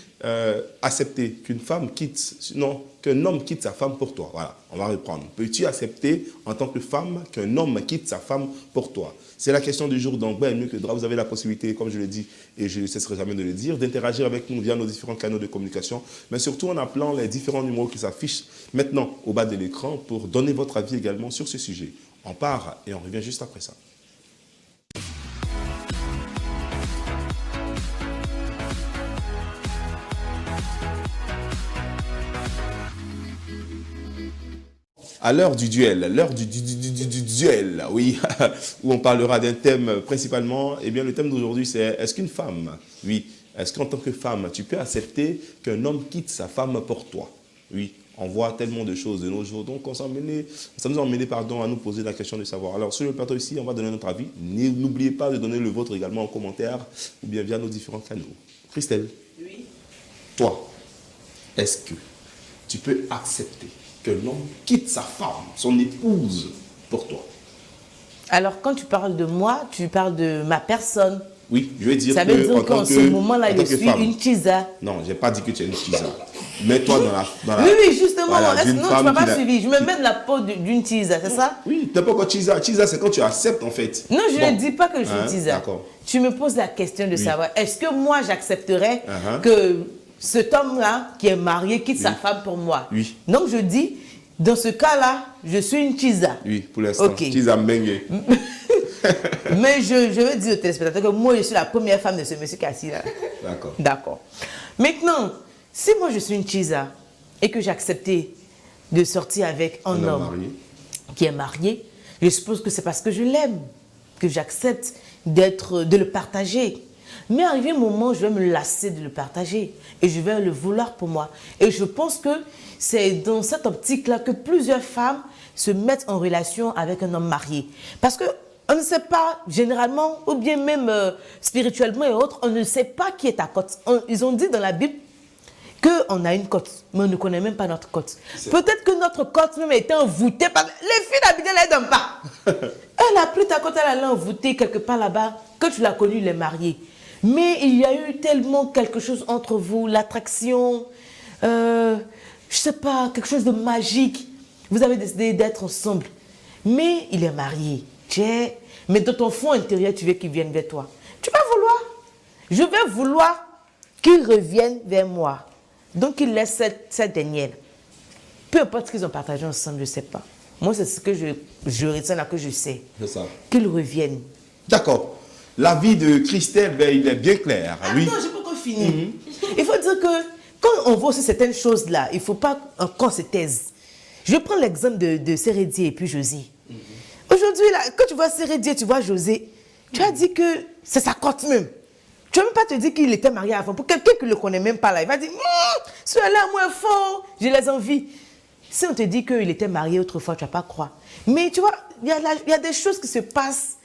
accepter qu'une femme quitte, non, qu'un homme quitte sa femme pour toi? Voilà, on va reprendre. Peux-tu accepter en tant que femme qu'un homme quitte sa femme pour toi? C'est la question du jour. Donc, Ben mieux que drap. Vous avez la possibilité, comme je l'ai dit, et je ne cesserai jamais de le dire, d'interagir avec nous via nos différents canaux de communication, mais surtout en appelant les différents numéros qui s'affichent maintenant au bas de l'écran pour donner votre avis également sur ce sujet. On part et on revient juste après ça. À l'heure du duel, l'heure du duel, oui, où on parlera d'un thème principalement, eh bien le thème d'aujourd'hui c'est est-ce qu'une femme, oui, est-ce qu'en tant que femme, tu peux accepter qu'un homme quitte sa femme pour toi? Oui, on voit tellement de choses de nos jours, donc ça nous a emmené à nous poser la question de savoir. Alors sur le plateau ici, on va donner notre avis. N'oubliez pas de donner le vôtre également en commentaire ou bien via nos différents canaux. Christelle, oui. Toi, est-ce que tu peux accepter qu'un homme quitte sa femme, son épouse, pour toi? Alors, quand tu parles de moi, tu parles de ma personne. Oui, je veux dire ça veut dire qu'en ce moment-là, je suis une chisa. Non, je n'ai pas dit que tu es une chisa. Mets-toi dans la... Oui, justement. Voilà, non, tu ne m'as pas suivi. Je me mets dans la peau d'une chisa, c'est ça? Oui, tu n'es pas encore chisa. Chisa, c'est quand tu acceptes, en fait. Non, je ne dis pas que je suis chisa. D'accord. Tu me poses la question de savoir, est-ce que moi, j'accepterais que cet homme-là, qui est marié, quitte sa femme pour moi? Oui. Donc, je dis, dans ce cas-là, je suis une chisa. Oui, pour l'instant. Chisa Mbengue. Mais je veux dire aux téléspectateurs que moi, je suis la première femme de ce monsieur qui est assis là. D'accord. D'accord. Maintenant, si moi, je suis une chisa et que j'ai accepté de sortir avec un homme qui est marié, je suppose que c'est parce que je l'aime, que j'accepte de le partager. Mais arrivé un moment, je vais me lasser de le partager et je vais le vouloir pour moi. Et je pense que c'est dans cette optique-là que plusieurs femmes se mettent en relation avec un homme marié. Parce qu'on ne sait pas, généralement, ou bien même spirituellement et autres, on ne sait pas qui est ta cote. Ils ont dit dans la Bible qu'on a une cote, mais on ne connaît même pas notre cote. Peut-être que notre cote même était envoûtée par... Les filles d'habitude ne les donnent pas. Elle a pris ta cote, elle l'a envoûtée quelque part là-bas, que tu l'as connue, il est marié. Mais il y a eu tellement quelque chose entre vous, l'attraction, je ne sais pas, quelque chose de magique. Vous avez décidé d'être ensemble. Mais il est marié. Mais dans ton fond intérieur, tu veux qu'il vienne vers toi. Tu vas vouloir. Je vais vouloir qu'il revienne vers moi. Donc, il laisse cette dernière. Peu importe ce qu'ils ont partagé ensemble, je ne sais pas. Moi, c'est ce que je retiens là, que je sais. C'est ça. Qu'il revienne. D'accord. L'avis de Christelle, ben, il est bien clair. Ah oui. Non, je n'ai pas encore fini. Il faut dire que quand on voit aussi certaines choses-là, il ne faut pas qu'on se taise. Je prends l'exemple de Sérédier et puis José. Aujourd'hui, là, quand tu vois Sérédier, tu vois José, tu as dit que c'est sa cote même. Tu ne vas même pas te dire qu'il était marié avant. Pour quelqu'un qui ne le connaît même pas là, il va dire celui-là, moi, fort, j'ai les envies. Si on te dit qu'il était marié autrefois, tu ne vas pas croire. Mais tu vois, il y a des choses qui se passent.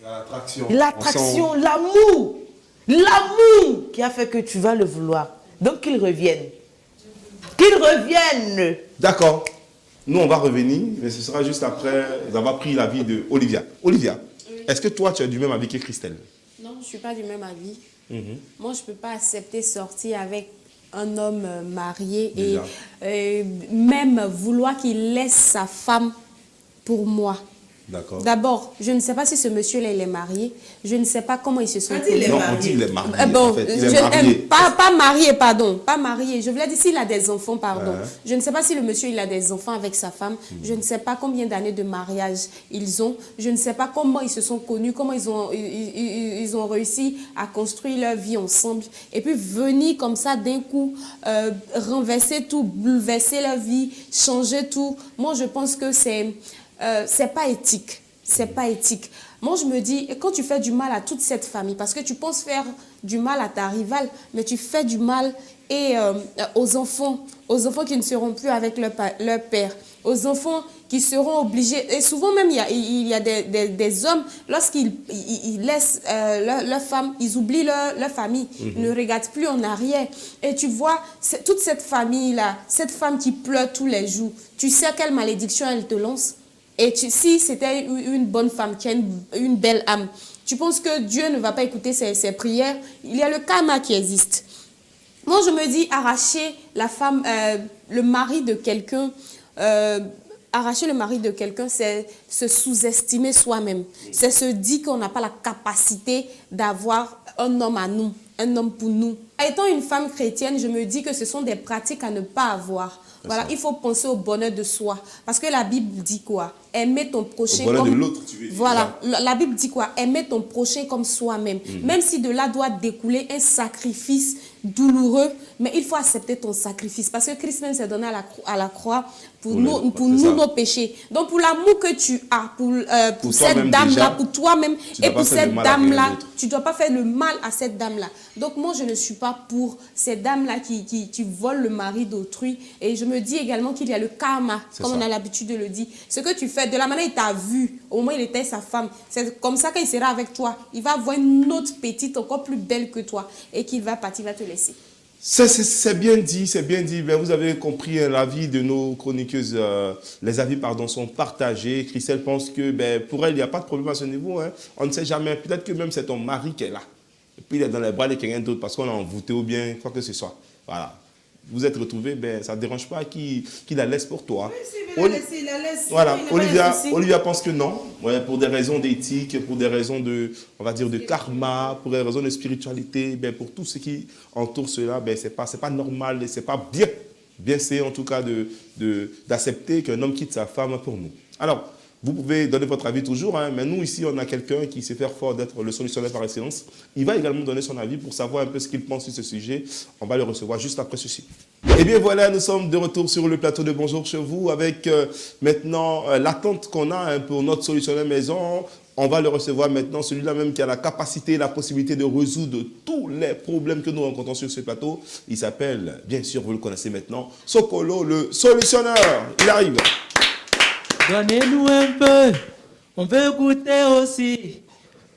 L'attraction, l'amour. L'amour qui a fait que tu vas le vouloir. Donc qu'il revienne. Qu'il revienne. D'accord. Nous, on va revenir, mais ce sera juste après avoir pris l'avis de Olivia. Olivia, est-ce que toi, tu as du même avis que Christelle? Non, je ne suis pas du même avis. Moi, je ne peux pas accepter sortir avec un homme marié et même vouloir qu'il laisse sa femme pour moi. D'accord. D'abord, je ne sais pas si ce monsieur-là, il est marié. Je ne sais pas comment ils se sont... Non, on dit qu'il est marié. Bon, en fait. Il est marié. Pas marié, pardon. Pas marié. Je voulais dire s'il a des enfants, pardon. Je ne sais pas si le monsieur, il a des enfants avec sa femme. Je ne sais pas combien d'années de mariage ils ont. Je ne sais pas comment ils se sont connus, comment ils ont réussi à construire leur vie ensemble. Et puis venir comme ça d'un coup, renverser tout, bouleverser leur vie, changer tout. Moi, je pense que c'est pas éthique. C'est pas éthique. Moi, je me dis, quand tu fais du mal à toute cette famille, parce que tu penses faire du mal à ta rivale, mais tu fais du mal et, aux enfants qui ne seront plus avec leur père, aux enfants qui seront obligés, et souvent même il y a des hommes, lorsqu'ils laissent leur femme, ils oublient leur famille, ils ne regardent plus en arrière. Et tu vois, toute cette famille-là, cette femme qui pleure tous les jours, tu sais quelle malédiction elle te lance. Et si c'était une bonne femme qui a une belle âme, tu penses que Dieu ne va pas écouter ses prières? Il y a le karma qui existe. Moi, je me dis, arracher la femme, le mari de quelqu'un, c'est se sous-estimer soi-même. C'est se dire qu'on n'a pas la capacité d'avoir un homme à nous, un homme pour nous. Étant une femme chrétienne, je me dis que ce sont des pratiques à ne pas avoir. Voilà, il faut penser au bonheur de soi. Parce que la Bible dit quoi? Aimer ton prochain comme... Au bonheur comme... de l'autre, tu veux dire. Voilà, la Bible dit quoi? Aimer ton prochain comme soi-même. Même si de là doit découler un sacrifice douloureux, mais il faut accepter ton sacrifice. Parce que Christ même s'est donné à la croix pour nous, nos péchés. Donc pour l'amour que tu as, pour cette dame-là, pour toi-même et pour cette dame-là, tu ne dois pas faire le mal à cette dame-là. Donc moi, je ne suis pas pour cette dame-là qui vole le mari d'autrui. Et je me dis également qu'il y a le karma, comme on a l'habitude de le dire. Ce que tu fais, de la manière il t'a vu, au moment où il était sa femme, c'est comme ça qu'il sera avec toi. Il va avoir une autre petite, encore plus belle que toi, et qu'il va partir, va te laisser. C'est bien dit, c'est bien dit. Ben, vous avez compris l'avis de nos chroniqueuses. Les avis sont partagés. Christelle pense que pour elle, il n'y a pas de problème à ce niveau. Hein. On ne sait jamais. Peut-être que même c'est ton mari qui est là. Et puis il est dans les bras de quelqu'un d'autre parce qu'on l'a envoûté ou bien quoi que ce soit. Voilà. Vous êtes retrouvés, ça ne dérange pas qu'il la laisse pour toi. Oui, il la laisse. Voilà, Olivia pense que non, pour des raisons d'éthique, pour des raisons de, on va dire, de karma, pour des raisons de spiritualité, pour tout ce qui entoure cela, c'est pas normal et c'est pas bien c'est en tout cas d'accepter qu'un homme quitte sa femme pour nous. Alors, vous pouvez donner votre avis toujours, hein, mais nous ici, on a quelqu'un qui sait faire fort d'être le solutionnaire par excellence. Il va également donner son avis pour savoir un peu ce qu'il pense sur ce sujet. On va le recevoir juste après ceci. Et bien voilà, nous sommes de retour sur le plateau de Bonjour chez vous avec maintenant l'attente qu'on a pour notre solutionnaire maison. On va le recevoir maintenant, celui-là même qui a la capacité et la possibilité de résoudre tous les problèmes que nous rencontrons sur ce plateau. Il s'appelle, bien sûr, vous le connaissez maintenant, Sokolo, le solutionneur. Il arrive. Donnez-nous un peu, on veut goûter aussi.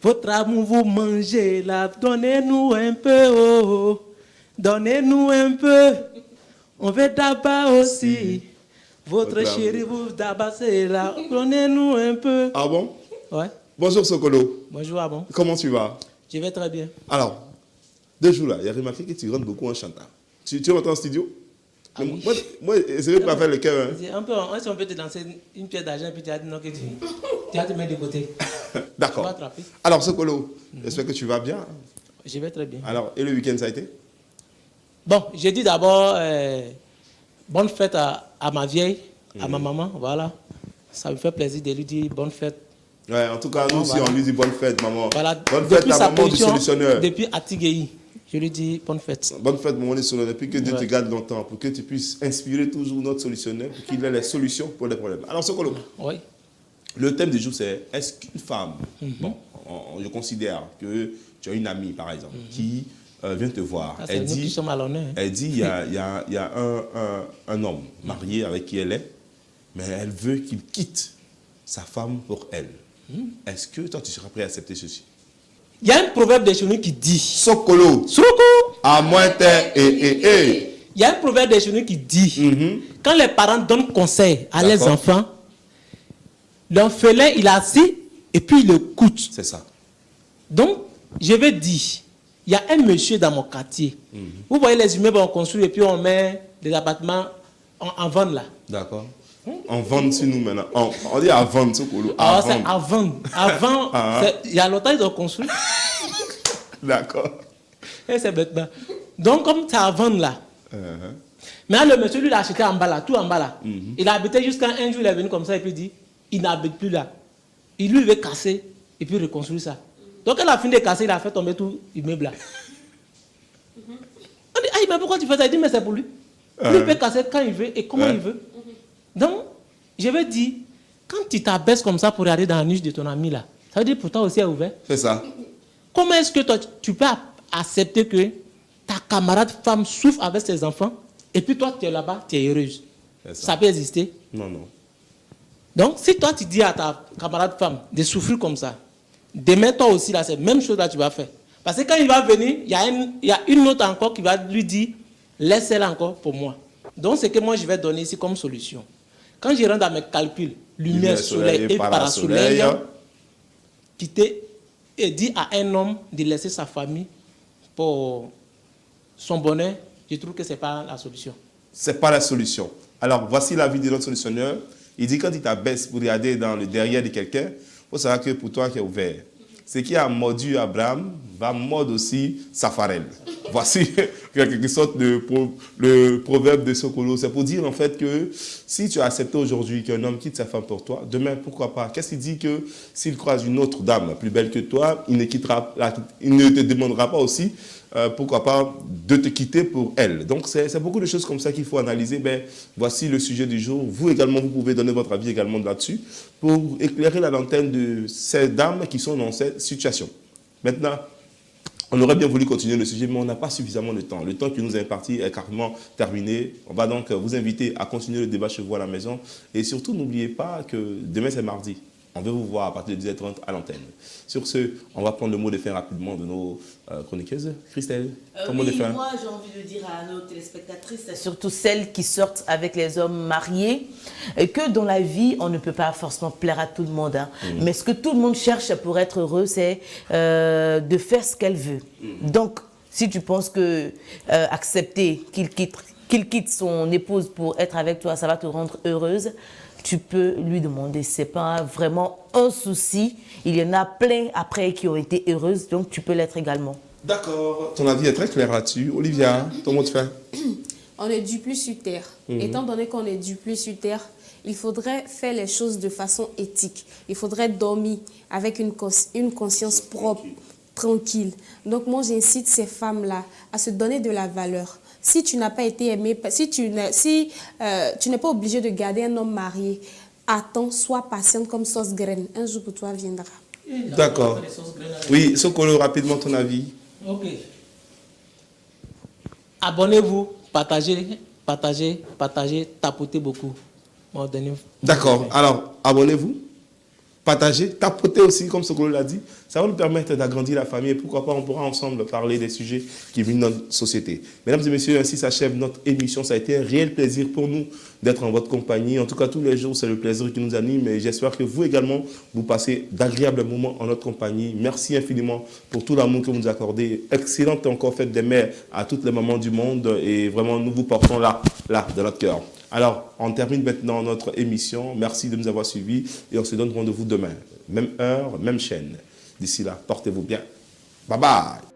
Votre amour, vous mangez là. Donnez-nous un peu, oh. Donnez-nous un peu, on veut d'abord aussi. Votre chéri, vous d'abassez là. Donnez-nous un peu. Ah bon? Ouais. Bonjour Sokolo. Bonjour, ah bon? Comment tu vas? Je vais très bien. Alors, 2 jours là, il a remarqué que tu rentres beaucoup en chantant. Tu rentres en studio? Ah oui. Moi, c'est vrai pas faire le cœur. Hein. Un peu, si on peut te danser une pièce d'argent, puis tu as dit non, que tu vas te mettre de côté. D'accord. Alors, Sokolo, j'espère que tu vas bien. Je vais très bien. Alors, et le week-end, ça a été? Bon, j'ai dit d'abord bonne fête à ma vieille, à ma maman, voilà. Ça me fait plaisir de lui dire bonne fête. Ouais, en tout cas, nous aussi, on lui dit bonne fête, maman. Voilà. Bonne fête, la maman du solutionneur. Depuis Atigei, je lui dis bonne fête. Bonne fête, maman du solutionneur. Depuis que Dieu te garde longtemps, pour que tu puisses inspirer toujours notre solutionneur, pour qu'il ait les solutions pour les problèmes. Alors, Sokolo, le thème du jour, c'est est-ce qu'une femme, bon, je considère que tu as une amie, par exemple, qui vient te voir. Ah, elle dit, il y a un homme marié avec qui elle est, mais elle veut qu'il quitte sa femme pour elle. Est-ce que toi, tu seras prêt à accepter ceci? Il y a un proverbe des chez nous qui dit... Sokolo. À moins il y a un proverbe des chez nous qui dit... Quand les parents donnent conseil à leurs enfants, l'orphelin, il est assis et puis il écoute. C'est ça. Donc, je vais dire, il y a un monsieur dans mon quartier. Vous voyez les immeubles qu'on construit et puis on met des appartements en vente là. D'accord. On vend sur nous maintenant. On dit à vendre, Sokolo. Ah, c'est à vendre. Avant, il y a longtemps, ils ont construit. D'accord. Et c'est bêtement. Donc, comme c'est à vendre là. Mais le monsieur, lui, il a acheté en bas là, tout en bas là. Il a habité jusqu'à un jour, il est venu comme ça et puis il dit, il n'habite plus là. Il lui veut casser et puis reconstruire ça. Donc, elle a fini de casser, il a fait tomber tout l'immeuble là. On dit, mais pourquoi tu fais ça? Il dit, mais c'est pour lui. Lui, il peut casser quand il veut et comment il veut. Donc, je veux dire, quand tu t'abaisses comme ça pour aller dans la niche de ton ami là, ça veut dire pour toi aussi est ouvert. C'est ça. Comment est-ce que toi, tu peux accepter que ta camarade femme souffre avec ses enfants et puis toi, tu es là-bas, tu es heureuse? Ça peut exister? Non, non. Donc, si toi, tu dis à ta camarade femme de souffrir comme ça, demain, toi aussi, là, c'est la même chose là tu vas faire. Parce que quand il va venir, il y a une autre encore qui va lui dire, laisse-la encore pour moi. Donc, c'est que moi, je vais donner ici comme solution. Quand je rentre dans mes calculs, lumière, soleil et parasoleil, quitter et dire à un homme de laisser sa famille pour son bonheur, je trouve que ce n'est pas la solution. Ce n'est pas la solution. Alors, voici l'avis de notre solutionneur. Il dit, quand il t'abaisse pour regarder dans le derrière de quelqu'un, il faut savoir que pour toi qui est ouvert, ce qui a mordu Abraham va mordre aussi sa farelle. Voici quelque sorte le proverbe de Sokolo. C'est pour dire en fait que si tu as accepté aujourd'hui qu'un homme quitte sa femme pour toi, demain, pourquoi pas? Qu'est-ce qu'il dit que s'il croise une autre dame plus belle que toi, il ne te demandera pas aussi, pourquoi pas, de te quitter pour elle. Donc c'est beaucoup de choses comme ça qu'il faut analyser. Ben, voici le sujet du jour. Vous également, vous pouvez donner votre avis également là-dessus pour éclairer la lanterne de ces dames qui sont dans cette situation. Maintenant, on aurait bien voulu continuer le sujet, mais on n'a pas suffisamment de temps. Le temps qui nous est imparti est carrément terminé. On va donc vous inviter à continuer le débat chez vous à la maison. Et surtout, n'oubliez pas que demain, c'est mardi. On veut vous voir à partir de 10h30 à l'antenne. Sur ce, on va prendre le mot de fin rapidement de nos chroniqueuses. Christelle, ton mot de fin. Moi, j'ai envie de dire à nos téléspectatrices, surtout celles qui sortent avec les hommes mariés, que dans la vie, on ne peut pas forcément plaire à tout le monde. Hein. Mais ce que tout le monde cherche pour être heureux, c'est de faire ce qu'elle veut. Donc, si tu penses que accepter qu'il quitte son épouse pour être avec toi, ça va te rendre heureuse, tu peux lui demander. Ce n'est pas vraiment un souci. Il y en a plein après qui ont été heureuses, donc tu peux l'être également. D'accord. Ton avis est très clair là-dessus. Olivia, ton mot de fin. On est du plus sur terre. Étant donné qu'on est du plus sur terre, il faudrait faire les choses de façon éthique. Il faudrait dormir avec une conscience propre, tranquille. Donc moi, j'incite ces femmes-là à se donner de la valeur. Si tu n'as pas été aimé, si tu n'es pas obligé de garder un homme marié, attends, sois patiente comme sauce graine. Un jour pour toi viendra. D'accord. Oui, Sokolo, rapidement ton avis. Ok. Abonnez-vous, partagez, tapotez beaucoup. D'accord. Alors, abonnez-vous. Partagez, tapotez aussi, comme Sokolo l'a dit. Ça va nous permettre d'agrandir la famille et pourquoi pas, on pourra ensemble parler des sujets qui vivent dans notre société. Mesdames et messieurs, ainsi s'achève notre émission. Ça a été un réel plaisir pour nous d'être en votre compagnie. En tout cas, tous les jours, c'est le plaisir qui nous anime et j'espère que vous également, vous passez d'agréables moments en notre compagnie. Merci infiniment pour tout l'amour que vous nous accordez. Excellente encore fête des mères à toutes les mamans du monde et vraiment, nous vous portons là, dans notre cœur. Alors, on termine maintenant notre émission. Merci de nous avoir suivis et on se donne rendez-vous demain. Même heure, même chaîne. D'ici là, portez-vous bien. Bye bye.